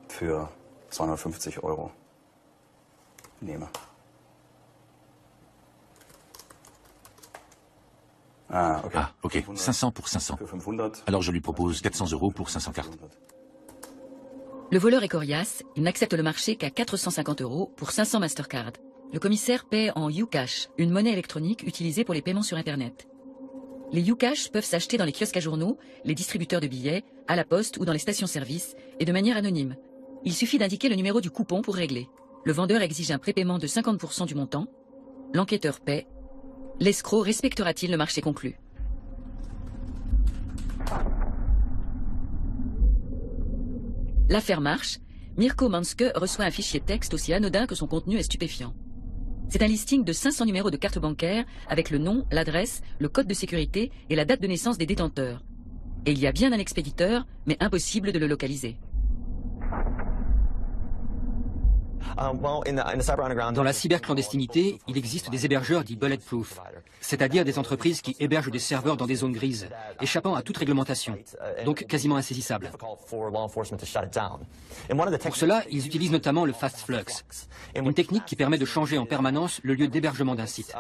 Für 250 € nehme. Ah, ok. 500 pour 500. Alors je lui propose 400 € pour 500 cartes. Le voleur est coriace, il n'accepte le marché qu'à 450 € pour 500 Mastercard. Le commissaire paie en Ucash, une monnaie électronique utilisée pour les paiements sur Internet. Les Ucash peuvent s'acheter dans les kiosques à journaux, les distributeurs de billets, à la poste ou dans les stations-service, et de manière anonyme. Il suffit d'indiquer le numéro du coupon pour régler. Le vendeur exige un prépaiement de 50% du montant. L'enquêteur paie. L'escroc respectera-t-il le marché conclu? L'affaire marche. Mirko Manske reçoit un fichier texte aussi anodin que son contenu est stupéfiant. C'est un listing de 500 numéros de cartes bancaires avec le nom, l'adresse, le code de sécurité et la date de naissance des détenteurs. Et il y a bien un expéditeur, mais impossible de le localiser. Dans la cyberclandestinité, il existe des hébergeurs dits bulletproof, c'est-à-dire des entreprises qui hébergent des serveurs dans des zones grises, échappant à toute réglementation, donc quasiment insaisissables. Pour cela, ils utilisent notamment le fast flux, une technique qui permet de changer en permanence le lieu d'hébergement d'un site.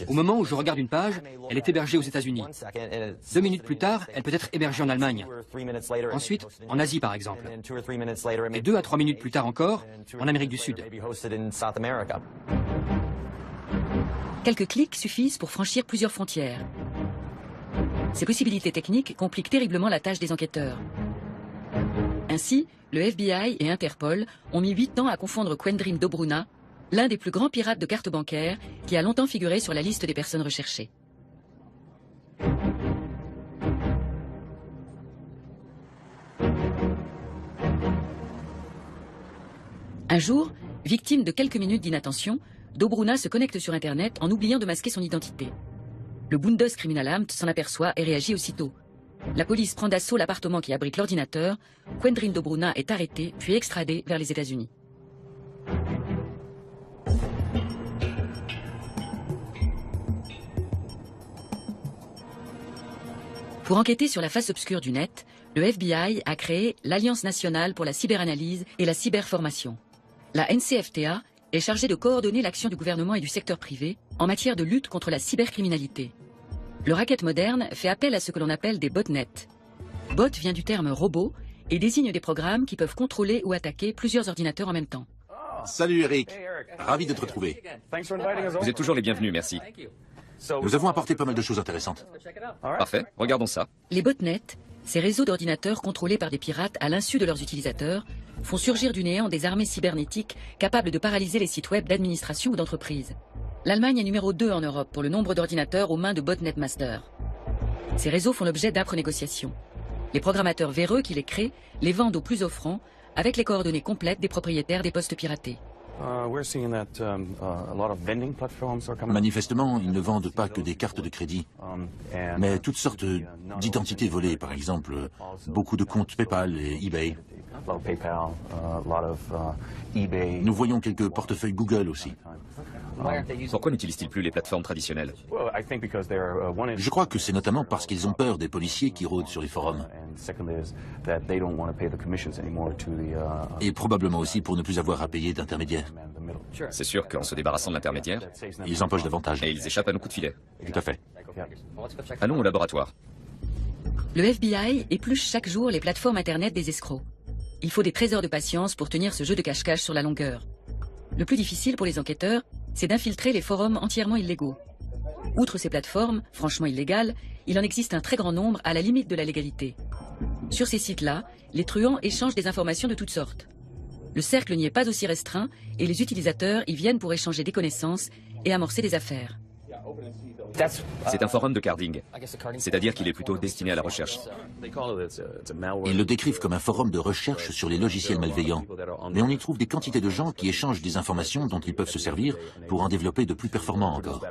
Au moment où je regarde une page, elle est hébergée aux États-Unis. 2 minutes plus tard, elle peut être hébergée en Allemagne. Ensuite, en Asie par exemple. Et 2 à 3 minutes plus tard encore, en Amérique du Sud. Quelques clics suffisent pour franchir plusieurs frontières. Ces possibilités techniques compliquent terriblement la tâche des enquêteurs. Ainsi, le FBI et Interpol ont mis 8 ans à confondre Quendrin Dobruna, l'un des plus grands pirates de cartes bancaires, qui a longtemps figuré sur la liste des personnes recherchées. Un jour, victime de quelques minutes d'inattention, Dobruna se connecte sur Internet en oubliant de masquer son identité. Le Bundeskriminalamt s'en aperçoit et réagit aussitôt. La police prend d'assaut l'appartement qui abrite l'ordinateur. Quendrin Dobruna est arrêté puis extradé vers les États-Unis. Pour enquêter sur la face obscure du net, le FBI a créé l'Alliance nationale pour la cyberanalyse et la cyberformation. La NCFTA est chargée de coordonner l'action du gouvernement et du secteur privé en matière de lutte contre la cybercriminalité. Le racket moderne fait appel à ce que l'on appelle des botnets. Bot vient du terme robot et désigne des programmes qui peuvent contrôler ou attaquer plusieurs ordinateurs en même temps. Salut Eric, ravi de te retrouver. Vous êtes toujours les bienvenus, merci. Nous avons apporté pas mal de choses intéressantes. Parfait, regardons ça. Les botnets, ces réseaux d'ordinateurs contrôlés par des pirates à l'insu de leurs utilisateurs, font surgir du néant des armées cybernétiques capables de paralyser les sites web d'administration ou d'entreprise. L'Allemagne est numéro 2 en Europe pour le nombre d'ordinateurs aux mains de botnet masters. Ces réseaux font l'objet d'âpres négociations. Les programmateurs véreux qui les créent les vendent aux plus offrants avec les coordonnées complètes des propriétaires des postes piratés. Manifestement, ils ne vendent pas que des cartes de crédit, mais toutes sortes d'identités volées, par exemple, beaucoup de comptes PayPal et eBay. Nous voyons quelques portefeuilles Google aussi. Pourquoi n'utilisent-ils plus les plateformes traditionnelles? Je crois que c'est notamment parce qu'ils ont peur des policiers qui rôdent sur les forums. Et probablement aussi pour ne plus avoir à payer d'intermédiaires. C'est sûr qu'en se débarrassant de l'intermédiaire, ils empochent davantage. Et ils échappent à nos coups de filet. Tout à fait. Allons au laboratoire. Le FBI épluche chaque jour les plateformes Internet des escrocs. Il faut des trésors de patience pour tenir ce jeu de cache-cache sur la longueur. Le plus difficile pour les enquêteurs, c'est d'infiltrer les forums entièrement illégaux. Outre ces plateformes, franchement illégales, il en existe un très grand nombre à la limite de la légalité. Sur ces sites-là, les truands échangent des informations de toutes sortes. Le cercle n'y est pas aussi restreint et les utilisateurs y viennent pour échanger des connaissances et amorcer des affaires. C'est un forum de carding, c'est-à-dire qu'il est plutôt destiné à la recherche. Ils le décrivent comme un forum de recherche sur les logiciels malveillants. Mais on y trouve des quantités de gens qui échangent des informations dont ils peuvent se servir pour en développer de plus performants encore.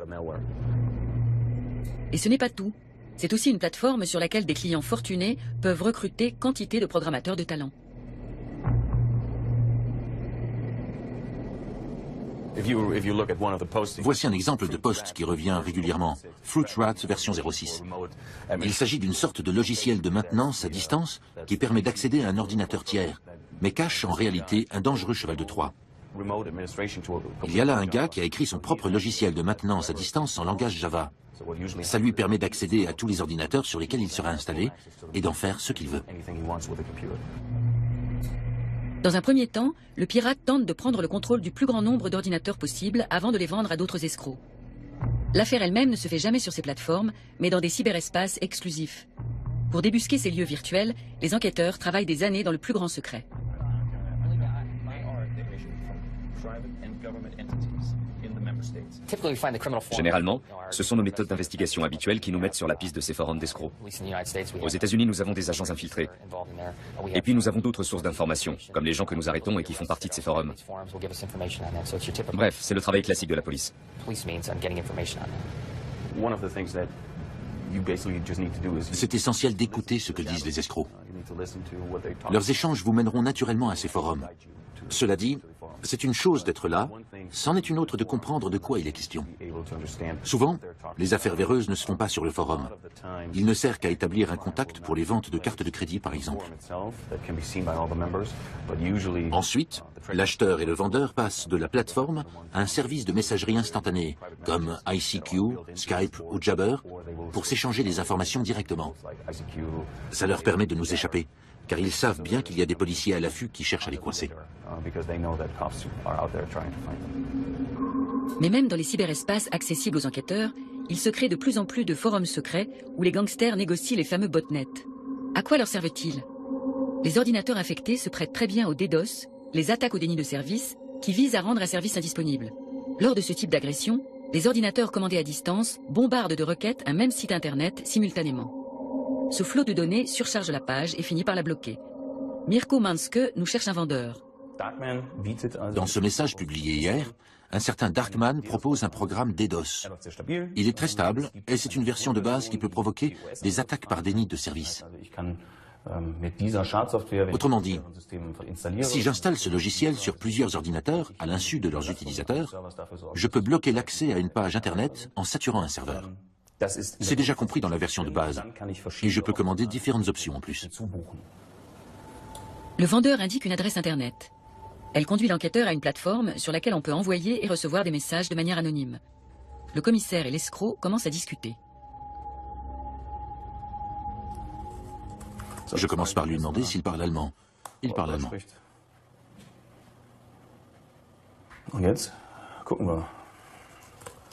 Et ce n'est pas tout. C'est aussi une plateforme sur laquelle des clients fortunés peuvent recruter quantité de programmateurs de talent. Voici un exemple de post qui revient régulièrement. FruitRat version 06. Il s'agit d'une sorte de logiciel de maintenance à distance qui permet d'accéder à un ordinateur tiers, mais cache en réalité un dangereux cheval de Troie. Il y a là un gars qui a écrit son propre logiciel de maintenance à distance en langage Java. Ça lui permet d'accéder à tous les ordinateurs sur lesquels il sera installé et d'en faire ce qu'il veut. Dans un premier temps, le pirate tente de prendre le contrôle du plus grand nombre d'ordinateurs possible avant de les vendre à d'autres escrocs. L'affaire elle-même ne se fait jamais sur ces plateformes, mais dans des cyberespaces exclusifs. Pour débusquer ces lieux virtuels, les enquêteurs travaillent des années dans le plus grand secret. Généralement, ce sont nos méthodes d'investigation habituelles qui nous mettent sur la piste de ces forums d'escrocs. Aux États-Unis, nous avons des agents infiltrés. Et puis nous avons d'autres sources d'informations, comme les gens que nous arrêtons et qui font partie de ces forums. Bref, c'est le travail classique de la police. C'est essentiel d'écouter ce que disent les escrocs. Leurs échanges vous mèneront naturellement à ces forums. Cela dit, c'est une chose d'être là, c'en est une autre de comprendre de quoi il est question. Souvent, les affaires véreuses ne se font pas sur le forum. Il ne sert qu'à établir un contact pour les ventes de cartes de crédit, par exemple. Ensuite, l'acheteur et le vendeur passent de la plateforme à un service de messagerie instantanée, comme ICQ, Skype ou Jabber, pour s'échanger des informations directement. Ça leur permet de nous échapper, car ils savent bien qu'il y a des policiers à l'affût qui cherchent à les coincer. Mais même dans les cyberespaces accessibles aux enquêteurs, il se crée de plus en plus de forums secrets où les gangsters négocient les fameux botnets. À quoi leur servent-ils? Les ordinateurs infectés se prêtent très bien au DDoS, les attaques au déni de service, qui visent à rendre un service indisponible. Lors de ce type d'agression, les ordinateurs commandés à distance bombardent de requêtes un même site internet simultanément. Ce flot de données surcharge la page et finit par la bloquer. Mirko Manske nous cherche un vendeur. Dans ce message publié hier, un certain Darkman propose un programme DDoS. Il est très stable et c'est une version de base qui peut provoquer des attaques par déni de service. Autrement dit, si j'installe ce logiciel sur plusieurs ordinateurs à l'insu de leurs utilisateurs, je peux bloquer l'accès à une page internet en saturant un serveur. C'est déjà compris dans la version de base et je peux commander différentes options en plus. Le vendeur indique une adresse internet. Elle conduit l'enquêteur à une plateforme sur laquelle on peut envoyer et recevoir des messages de manière anonyme. Le commissaire et l'escroc commencent à discuter. Je commence par lui demander s'il parle allemand. Il parle allemand.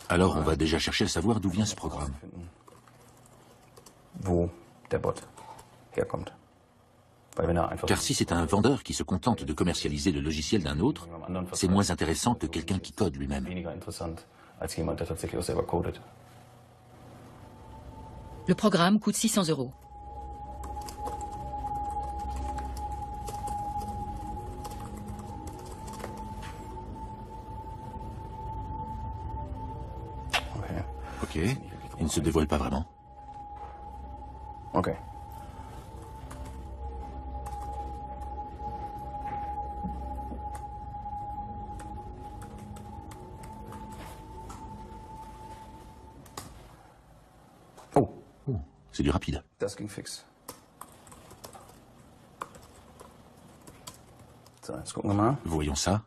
Alors on va déjà chercher à savoir d'où vient ce programme. Car si c'est un vendeur qui se contente de commercialiser le logiciel d'un autre, c'est moins intéressant que quelqu'un qui code lui-même. Le programme coûte 600 €. Ok, il ne se dévoile pas vraiment. Ok. C'est du rapide. Das ging fix. So, jetzt gucken wir mal. Voyons ça.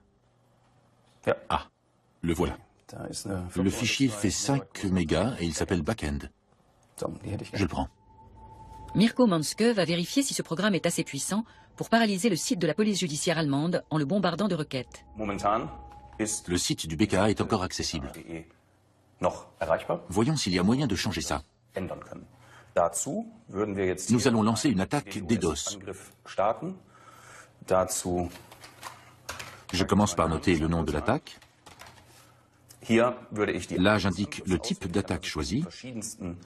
Ja. Ah, le voilà. Da ist eine Le fichier fait 5 mégas et il s'appelle Backend. So, die hätte ich Je le prends. Mirko Manske va vérifier si ce programme est assez puissant pour paralyser le site de la police judiciaire allemande en le bombardant de requêtes. Momentan ist Le site du BKA est encore accessible. noch erreichbar. Voyons s'il y a moyen de changer ça. Ändern können. Dazu würden wir jetzt Nous allons lancer une attaque einen DDoS. Angriff starten. Dazu Je commence par noter le nom de l'attaque. hier würde ich die Là, j'indique le type d'attaque choisi. verschiedensten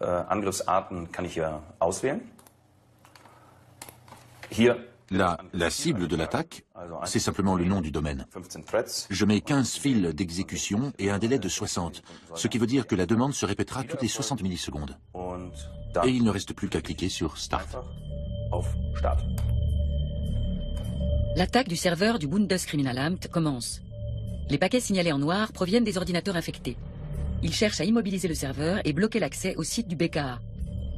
Angriffsarten kann ich hier auswählen. Hier Là, la cible de l'attaque, c'est simplement le nom du domaine. 15 Threads. Je mets 15 fils d'exécution et un délai de 60, ce qui veut dire que la demande se répétera toutes les 60 millisecondes. Und Et dann il ne reste plus qu'à cliquer sur Start. einfach auf Start. L'attaque du serveur du Bundeskriminalamt commence. Les paquets signalés en noir proviennent des ordinateurs infectés. Ils cherchent à immobiliser le serveur et bloquer l'accès au site du BKA.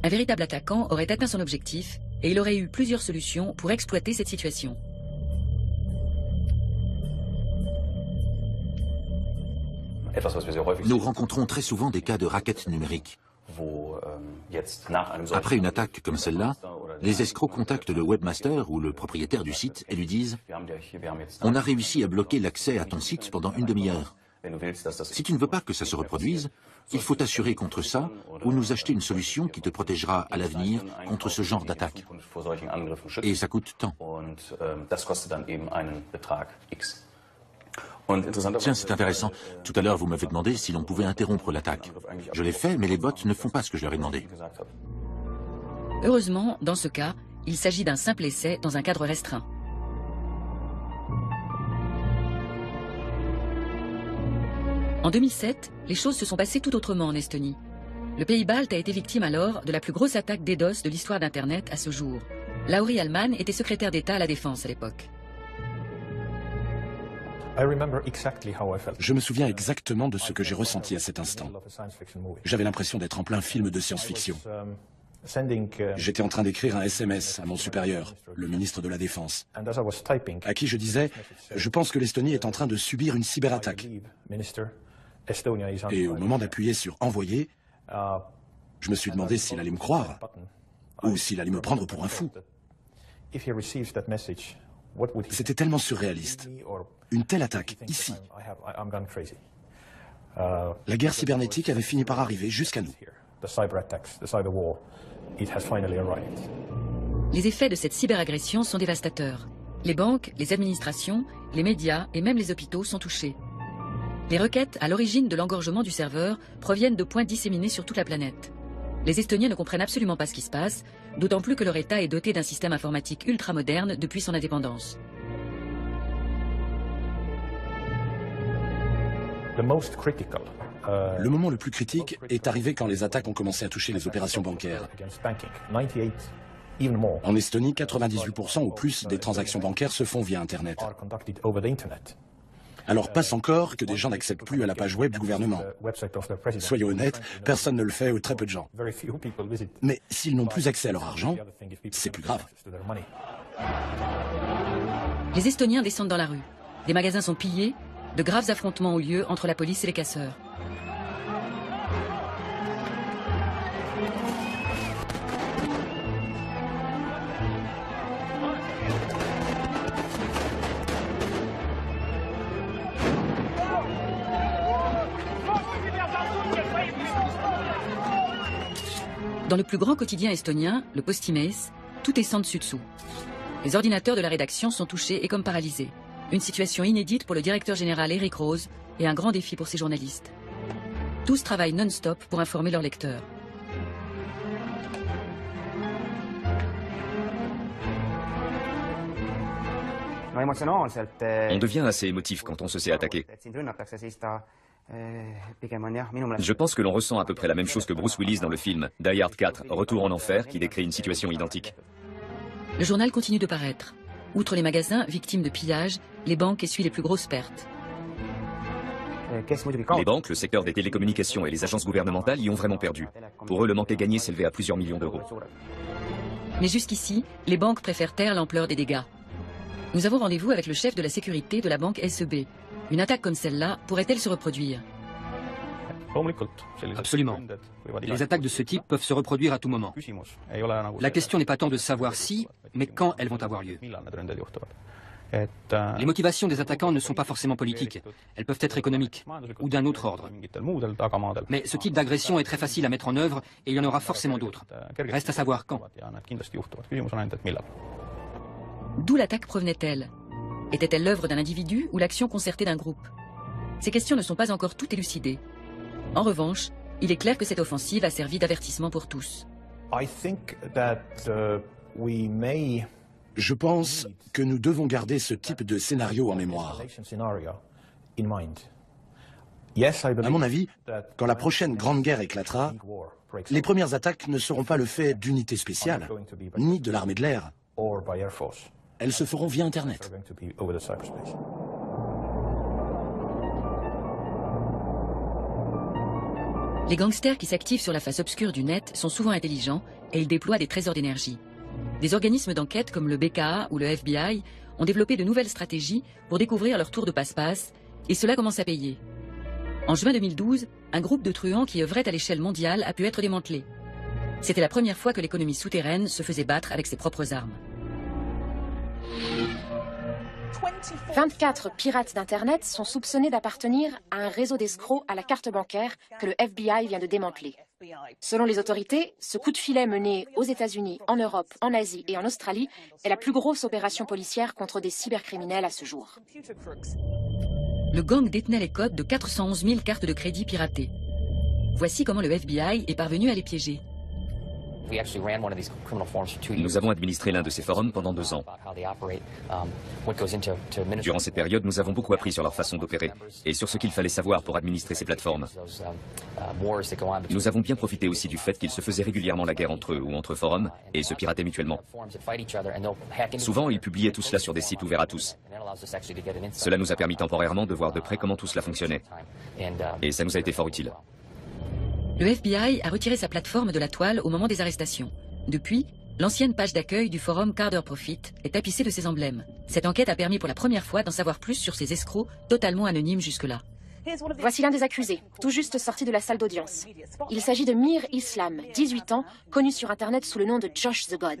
Un véritable attaquant aurait atteint son objectif et il aurait eu plusieurs solutions pour exploiter cette situation. Etwas, was wir sehr häufig Nous sehen, rencontrons très souvent des cas de raquettes numériques. wo jetzt nach einem solchen Après une attaque comme celle-là, les escrocs contactent le webmaster ou le propriétaire du site et lui disent wir haben jetzt « On a réussi à bloquer l'accès à ton site pendant une demi-heure. wenn du willst, dass das Si tu ne veux pas que ça se reproduise, il faut t'assurer contre ça ou nous acheter une solution qui te protégera à l'avenir contre ce genre d'attaque. vor solchen Angriffen schützt. Et ça coûte tant. Und das kostet dann eben einen Betrag X. Und interessanterweise Tiens, c'est intéressant. Tout à l'heure, vous m'avez demandé si l'on pouvait interrompre l'attaque. Je l'ai fait, mais les bots ne font pas ce que je leur ai demandé. gesagt habe. Heureusement, dans ce cas, il s'agit d'un simple essai dans un cadre restreint. En 2007, les choses se sont passées tout autrement en Estonie. Le pays balte a été victime alors de la plus grosse attaque DDoS de l'histoire d'Internet à ce jour. Lauri Alman était secrétaire d'État à la Défense à l'époque. Je me souviens exactement de ce que j'ai ressenti à cet instant. J'avais l'impression d'être en plein film de science-fiction. J'étais en train d'écrire un SMS à mon supérieur, le ministre de la Défense, à qui je disais « Je pense que l'Estonie est en train de subir une cyberattaque ». Et au moment d'appuyer sur « Envoyer », je me suis demandé s'il allait me croire ou s'il allait me prendre pour un fou. C'était tellement surréaliste. Une telle attaque, ici. La guerre cybernétique avait fini par arriver jusqu'à nous. Les effets de cette cyberagression sont dévastateurs. Les banques, les administrations, les médias et même les hôpitaux sont touchés. Les requêtes à l'origine de l'engorgement du serveur proviennent de points disséminés sur toute la planète. Les Estoniens ne comprennent absolument pas ce qui se passe, d'autant plus que leur État est doté d'un système informatique ultramoderne depuis son indépendance. Le moment le plus critique est arrivé quand les attaques ont commencé à toucher les opérations bancaires. En Estonie, 98% ou plus des transactions bancaires se font via Internet. Alors passe encore que des gens n'accèdent plus à la page web du gouvernement. Soyons honnêtes, personne ne le fait ou très peu de gens. Mais s'ils n'ont plus accès à leur argent, c'est plus grave. Les Estoniens descendent dans la rue. Des magasins sont pillés, de graves affrontements ont lieu entre la police et les casseurs. Dans le plus grand quotidien estonien, le Postimees, tout est sans dessus-dessous. Les ordinateurs de la rédaction sont touchés et comme paralysés. Une situation inédite pour le directeur général Erik Rose et un grand défi pour ses journalistes. Tous travaillent non-stop pour informer leurs lecteurs. On devient assez émotif quand on se sait attaquer. Je pense que l'on ressent à peu près la même chose que Bruce Willis dans le film Die Hard 4, Retour en enfer, qui décrit une situation identique. Le journal continue de paraître. Outre les magasins victimes de pillages, les banques essuient les plus grosses pertes. Les banques, le secteur des télécommunications et les agences gouvernementales y ont vraiment perdu. Pour eux, le manque à gagner s'élevait à plusieurs millions d'euros. Mais jusqu'ici, les banques préfèrent taire l'ampleur des dégâts. Nous avons rendez-vous avec le chef de la sécurité de la banque SEB. Une attaque comme celle-là pourrait-elle se reproduire? Absolument. Les attaques de ce type peuvent se reproduire à tout moment. La question n'est pas tant de savoir si, mais quand elles vont avoir lieu. Les motivations des attaquants ne sont pas forcément politiques. Elles peuvent être économiques ou d'un autre ordre. Mais ce type d'agression est très facile à mettre en œuvre et il y en aura forcément d'autres. Reste à savoir quand. D'où l'attaque provenait-elle? Était-elle l'œuvre d'un individu ou l'action concertée d'un groupe? Ces questions ne sont pas encore toutes élucidées. En revanche, il est clair que cette offensive a servi d'avertissement pour tous. Je pense que nous devons garder ce type de scénario en mémoire. À mon avis, quand la prochaine grande guerre éclatera, les premières attaques ne seront pas le fait d'unités spéciales, ni de l'armée de l'air. Elles se feront via Internet. Les gangsters qui s'activent sur la face obscure du net sont souvent intelligents et ils déploient des trésors d'énergie. Des organismes d'enquête comme le BKA ou le FBI ont développé de nouvelles stratégies pour découvrir leur tour de passe-passe et cela commence à payer. En juin 2012, un groupe de truands qui œuvrait à l'échelle mondiale a pu être démantelé. C'était la première fois que l'économie souterraine se faisait battre avec ses propres armes. 24 pirates d'Internet sont soupçonnés d'appartenir à un réseau d'escrocs à la carte bancaire que le FBI vient de démanteler. Selon les autorités, ce coup de filet mené aux États-Unis, en Europe, en Asie et en Australie est la plus grosse opération policière contre des cybercriminels à ce jour. Le gang détenait les codes de 411 000 cartes de crédit piratées. Voici comment le FBI est parvenu à les piéger. Nous avons administré l'un de ces forums pendant 2 ans. Durant cette période, nous avons beaucoup appris sur leur façon d'opérer et sur ce qu'il fallait savoir pour administrer ces plateformes. Nous avons bien profité aussi du fait qu'ils se faisaient régulièrement la guerre entre eux ou entre forums et se pirataient mutuellement. Souvent, ils publiaient tout cela sur des sites ouverts à tous. Cela nous a permis temporairement de voir de près comment tout cela fonctionnait. Et ça nous a été fort utile. Le FBI a retiré sa plateforme de la toile au moment des arrestations. Depuis, l'ancienne page d'accueil du forum Carder Profit est tapissée de ces emblèmes. Cette enquête a permis pour la première fois d'en savoir plus sur ces escrocs totalement anonymes jusque-là. Voici l'un des accusés, tout juste sorti de la salle d'audience. Il s'agit de Mir Islam, 18 ans, connu sur Internet sous le nom de Josh the God.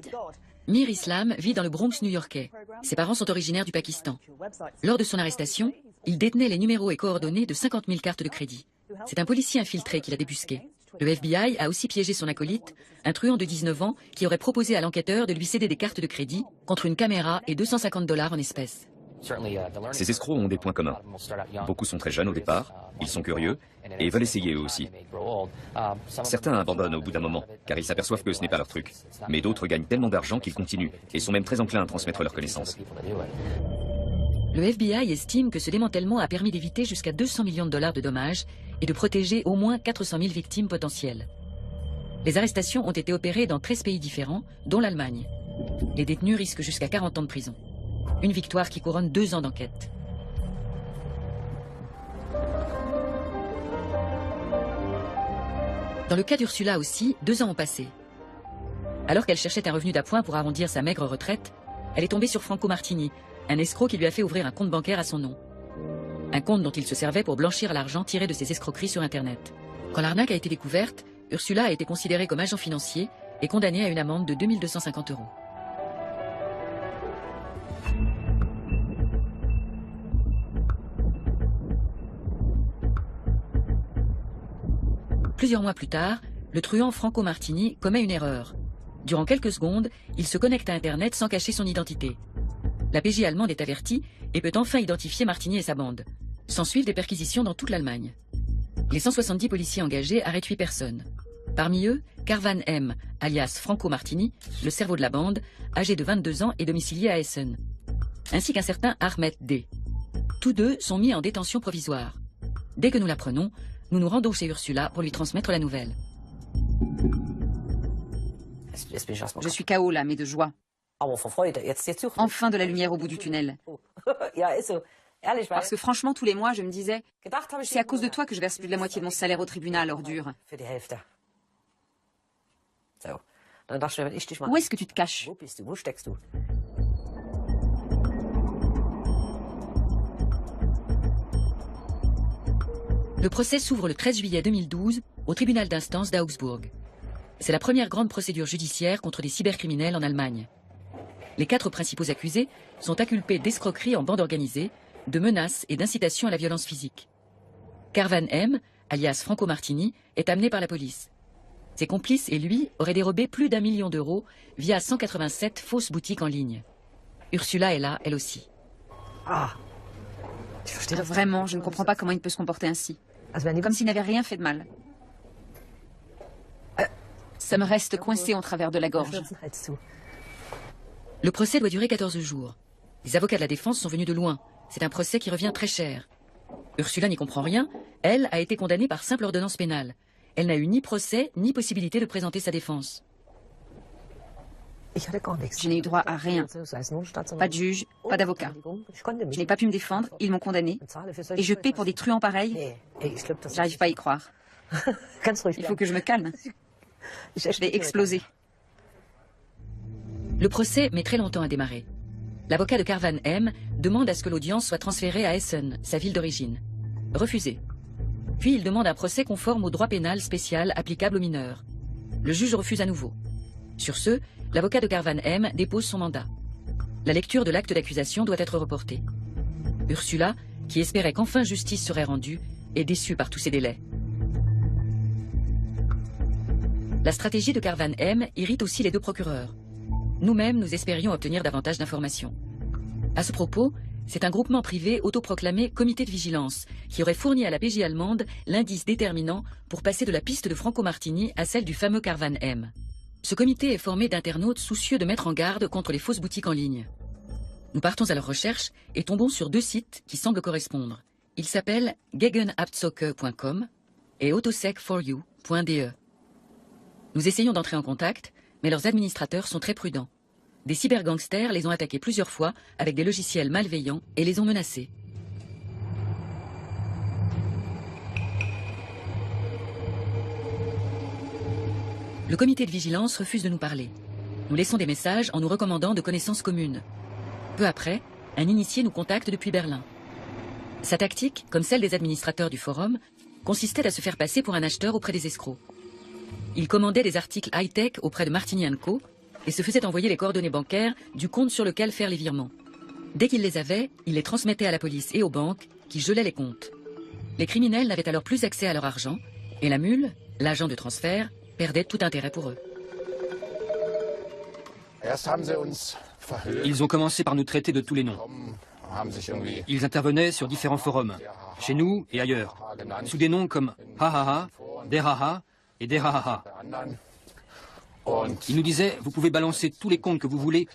Mir Islam vit dans le Bronx new-yorkais. Ses parents sont originaires du Pakistan. Lors de son arrestation, il détenait les numéros et coordonnées de 50 000 cartes de crédit. C'est un policier infiltré qui l'a débusqué. Le FBI a aussi piégé son acolyte, un truand de 19 ans qui aurait proposé à l'enquêteur de lui céder des cartes de crédit contre une caméra et $250 en espèces. Ces escrocs ont des points communs. Beaucoup sont très jeunes au départ, ils sont curieux et veulent essayer eux aussi. Certains abandonnent au bout d'un moment, car ils s'aperçoivent que ce n'est pas leur truc. Mais d'autres gagnent tellement d'argent qu'ils continuent et sont même très enclins à transmettre leurs connaissances. Le FBI estime que ce démantèlement a permis d'éviter jusqu'à $200 millions de dommages et de protéger au moins 400 000 victimes potentielles. Les arrestations ont été opérées dans 13 pays différents, dont l'Allemagne. Les détenus risquent jusqu'à 40 ans de prison. Une victoire qui couronne 2 ans d'enquête. Dans le cas d'Ursula aussi, 2 ans ont passé. Alors qu'elle cherchait un revenu d'appoint pour arrondir sa maigre retraite, elle est tombée sur Franco Martini, un escroc qui lui a fait ouvrir un compte bancaire à son nom. Un compte dont il se servait pour blanchir l'argent tiré de ses escroqueries sur Internet. Quand l'arnaque a été découverte, Ursula a été considérée comme agent financier et condamnée à une amende de 2 250 €. Plusieurs mois plus tard, le truand Franco Martini commet une erreur. Durant quelques secondes, il se connecte à Internet sans cacher son identité. La PJ allemande est avertie et peut enfin identifier Martini et sa bande. S'ensuivent des perquisitions dans toute l'Allemagne. Les 170 policiers engagés arrêtent 8 personnes. Parmi eux, Carvan M, alias Franco Martini, le cerveau de la bande, âgé de 22 ans et domicilié à Essen. Ainsi qu'un certain Ahmed D. Tous deux sont mis en détention provisoire. Dès que nous l'apprenons, nous nous rendons chez Ursula pour lui transmettre la nouvelle. Je suis KO là, mais de joie. Enfin de la lumière au bout du tunnel. Parce que franchement, tous les mois, je me disais, c'est à cause de toi que je verse plus de la moitié de mon salaire au tribunal, ordure. Où est-ce que tu te caches? Le procès s'ouvre le 13 juillet 2012 au tribunal d'instance d'Augsbourg. C'est la première grande procédure judiciaire contre des cybercriminels en Allemagne. Les 4 principaux accusés sont inculpés d'escroquerie en bande organisée, de menaces et d'incitation à la violence physique. Carvan M, alias Franco Martini, est amené par la police. Ses complices et lui auraient dérobé plus d'1 million d'euros via 187 fausses boutiques en ligne. Ursula est là, elle aussi. Vraiment, je ne comprends pas comment il peut se comporter ainsi. Comme s'il n'avait rien fait de mal. Ça me reste coincé en travers de la gorge. Le procès doit durer 14 jours. Les avocats de la défense sont venus de loin. C'est un procès qui revient très cher. Ursula n'y comprend rien. Elle a été condamnée par simple ordonnance pénale. Elle n'a eu ni procès, ni possibilité de présenter sa défense. Je n'ai eu droit à rien. Pas de juge, pas d'avocat. Je n'ai pas pu me défendre, ils m'ont condamné. Et je paie pour des truands pareils. J'arrive pas à y croire. Il faut que je me calme. Je vais exploser. Le procès met très longtemps à démarrer. L'avocat de Carvan M demande à ce que l'audience soit transférée à Essen, sa ville d'origine. Refusé. Puis il demande un procès conforme au droit pénal spécial applicable aux mineurs. Le juge refuse à nouveau. Sur ce, l'avocat de Carvan M dépose son mandat. La lecture de l'acte d'accusation doit être reportée. Ursula, qui espérait qu'enfin justice serait rendue, est déçue par tous ces délais. La stratégie de Carvan M irrite aussi les 2 procureurs. Nous-mêmes, nous espérions obtenir davantage d'informations. À ce propos, c'est un groupement privé autoproclamé Comité de vigilance qui aurait fourni à la PJ allemande l'indice déterminant pour passer de la piste de Franco Martini à celle du fameux Carvan M. Ce comité est formé d'internautes soucieux de mettre en garde contre les fausses boutiques en ligne. Nous partons à leur recherche et tombons sur 2 sites qui semblent correspondre. Ils s'appellent gegenabzocke.com et autosec4you.de. Nous essayons d'entrer en contact, mais leurs administrateurs sont très prudents. Des cybergangsters les ont attaqués plusieurs fois avec des logiciels malveillants et les ont menacés. Le comité de vigilance refuse de nous parler. Nous laissons des messages en nous recommandant de connaissances communes. Peu après, un initié nous contacte depuis Berlin. Sa tactique, comme celle des administrateurs du forum, consistait à se faire passer pour un acheteur auprès des escrocs. Il commandait des articles high-tech auprès de Martini & Co. et se faisait envoyer les coordonnées bancaires du compte sur lequel faire les virements. Dès qu'il les avait, il les transmettait à la police et aux banques, qui gelaient les comptes. Les criminels n'avaient alors plus accès à leur argent, et la mule, l'agent de transfert, perdait tout intérêt pour eux. Ils ont commencé par nous traiter de tous les noms. Ils intervenaient sur différents forums, chez nous et ailleurs, sous des noms comme Hahaha, Deraha et Derahaha. Ils nous disaient, vous pouvez balancer tous les comptes que vous voulez,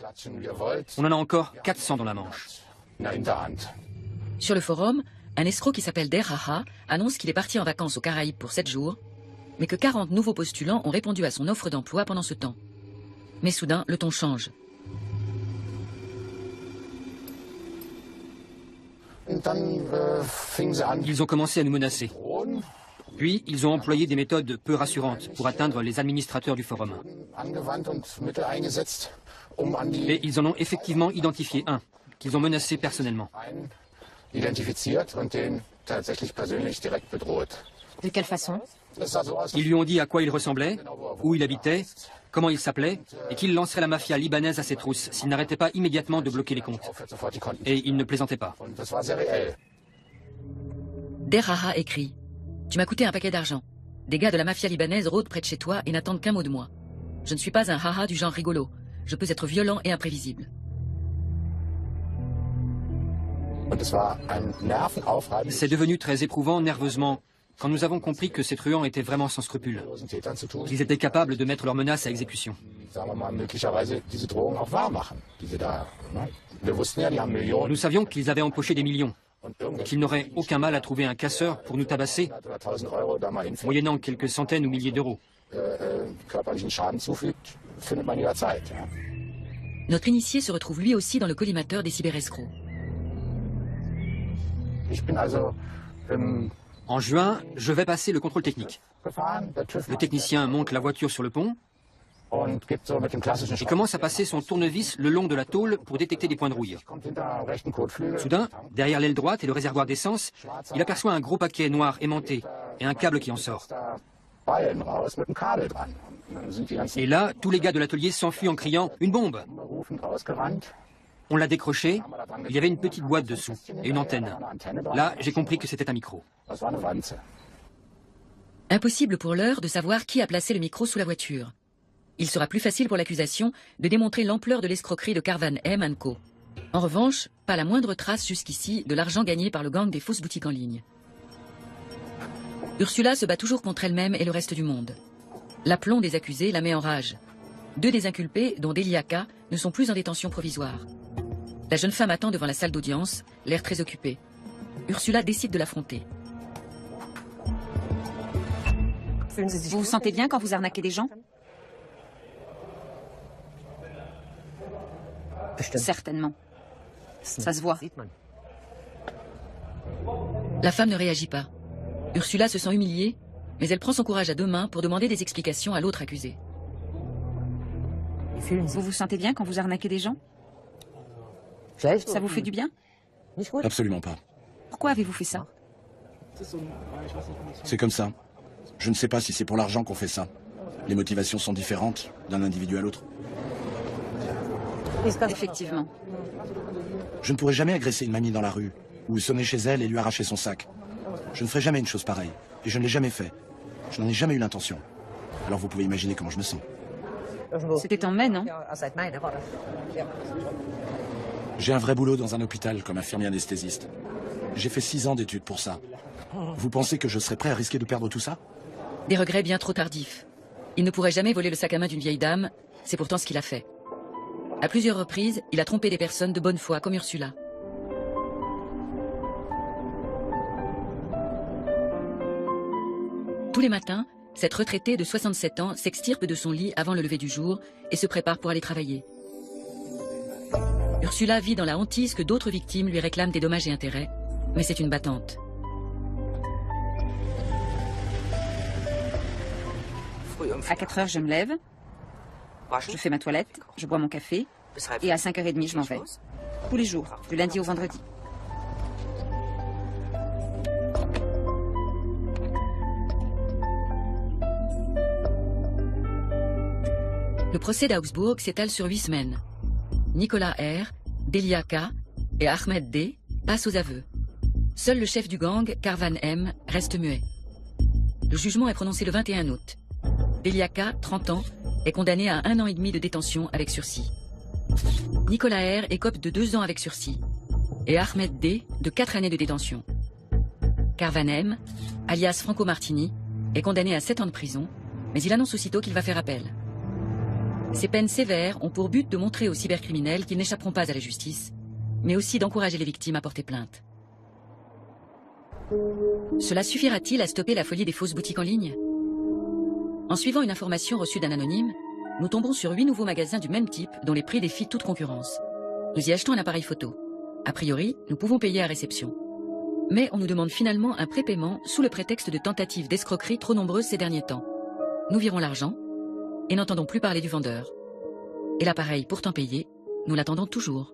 on en a encore 400 dans la manche. Sur le forum, un escroc qui s'appelle Deraha annonce qu'il est parti en vacances aux Caraïbes pour 7 jours, mais que 40 nouveaux postulants ont répondu à son offre d'emploi pendant ce temps. Mais soudain, le ton change. Ils ont commencé à nous menacer. Puis, ils ont employé des méthodes peu rassurantes pour atteindre les administrateurs du forum. Et ils en ont effectivement identifié un, qu'ils ont menacé personnellement. De quelle façon? Ils lui ont dit à quoi il ressemblait, où il habitait, comment il s'appelait, et qu'il lancerait la mafia libanaise à ses trousses s'il n'arrêtait pas immédiatement de bloquer les comptes. Et il ne plaisantait pas. Deraha écrit « Tu m'as coûté un paquet d'argent. Des gars de la mafia libanaise rôdent près de chez toi et n'attendent qu'un mot de moi. Je ne suis pas un haha du genre rigolo. Je peux être violent et imprévisible. » C'est devenu très éprouvant nerveusement quand nous avons compris que ces truands étaient vraiment sans scrupules, qu'ils étaient capables de mettre leurs menaces à exécution. Nous savions qu'ils avaient empoché des millions, qu'ils n'auraient aucun mal à trouver un casseur pour nous tabasser, moyennant quelques centaines ou milliers d'euros. Notre initié se retrouve lui aussi dans le collimateur des cyberescrocs. En juin, je vais passer le contrôle technique. Le technicien monte la voiture sur le pont et commence à passer son tournevis le long de la tôle pour détecter des points de rouille. Soudain, derrière l'aile droite et le réservoir d'essence, il aperçoit un gros paquet noir aimanté et un câble qui en sort. Et là, tous les gars de l'atelier s'enfuient en criant « Une bombe !» On l'a décroché, il y avait une petite boîte dessous et une antenne. Là, j'ai compris que c'était un micro. Impossible pour l'heure de savoir qui a placé le micro sous la voiture. Il sera plus facile pour l'accusation de démontrer l'ampleur de l'escroquerie de Carvan M & Co. En revanche, pas la moindre trace jusqu'ici de l'argent gagné par le gang des fausses boutiques en ligne. Ursula se bat toujours contre elle-même et le reste du monde. L'aplomb des accusés la met en rage. 2 des inculpés, dont Deliaka, ne sont plus en détention provisoire. La jeune femme attend devant la salle d'audience, l'air très occupé. Ursula décide de l'affronter. Vous vous sentez bien quand vous arnaquez des gens? Certainement. Ça se voit. La femme ne réagit pas. Ursula se sent humiliée, mais elle prend son courage à 2 mains pour demander des explications à l'autre accusé. Vous vous sentez bien quand vous arnaquez des gens? Ça vous fait du bien? Absolument pas. Pourquoi avez-vous fait ça? C'est comme ça. Je ne sais pas si c'est pour l'argent qu'on fait ça. Les motivations sont différentes d'un individu à l'autre. Effectivement. Je ne pourrais jamais agresser une mamie dans la rue, ou sonner chez elle et lui arracher son sac. Je ne ferai jamais une chose pareille, et je ne l'ai jamais fait. Je n'en ai jamais eu l'intention. Alors vous pouvez imaginer comment je me sens. C'était en mai, non? J'ai un vrai boulot dans un hôpital comme infirmier anesthésiste. J'ai fait 6 ans d'études pour ça. Vous pensez que je serais prêt à risquer de perdre tout ça? Des regrets bien trop tardifs. Il ne pourrait jamais voler le sac à main d'une vieille dame, c'est pourtant ce qu'il a fait. À plusieurs reprises, il a trompé des personnes de bonne foi, comme Ursula. Tous les matins, cette retraitée de 67 ans s'extirpe de son lit avant le lever du jour et se prépare pour aller travailler. Ursula vit dans la hantise que d'autres victimes lui réclament des dommages et intérêts, mais c'est une battante. À 4 heures, je me lève, je fais ma toilette, je bois mon café, et à 5h30, je m'en vais. Tous les jours, du lundi au vendredi. Le procès d'Augsbourg s'étale sur 8 semaines. Nicolas R, Delia K et Ahmed D passent aux aveux. Seul le chef du gang, Karvan M, reste muet. Le jugement est prononcé le 21 août. Delia K, 30 ans, est condamné à 1 an et demi de détention avec sursis. Nicolas R écope de 2 ans avec sursis et Ahmed D de 4 années de détention. Karvan M, alias Franco Martini, est condamné à 7 ans de prison, mais il annonce aussitôt qu'il va faire appel. Ces peines sévères ont pour but de montrer aux cybercriminels qu'ils n'échapperont pas à la justice, mais aussi d'encourager les victimes à porter plainte. Cela suffira-t-il à stopper la folie des fausses boutiques en ligne? En suivant une information reçue d'un anonyme, nous tombons sur 8 nouveaux magasins du même type dont les prix défient toute concurrence. Nous y achetons un appareil photo. A priori, nous pouvons payer à réception. Mais on nous demande finalement un prépaiement sous le prétexte de tentatives d'escroquerie trop nombreuses ces derniers temps. Nous virons l'argent et n'entendons plus parler du vendeur. Et l'appareil pourtant payé, nous l'attendons toujours.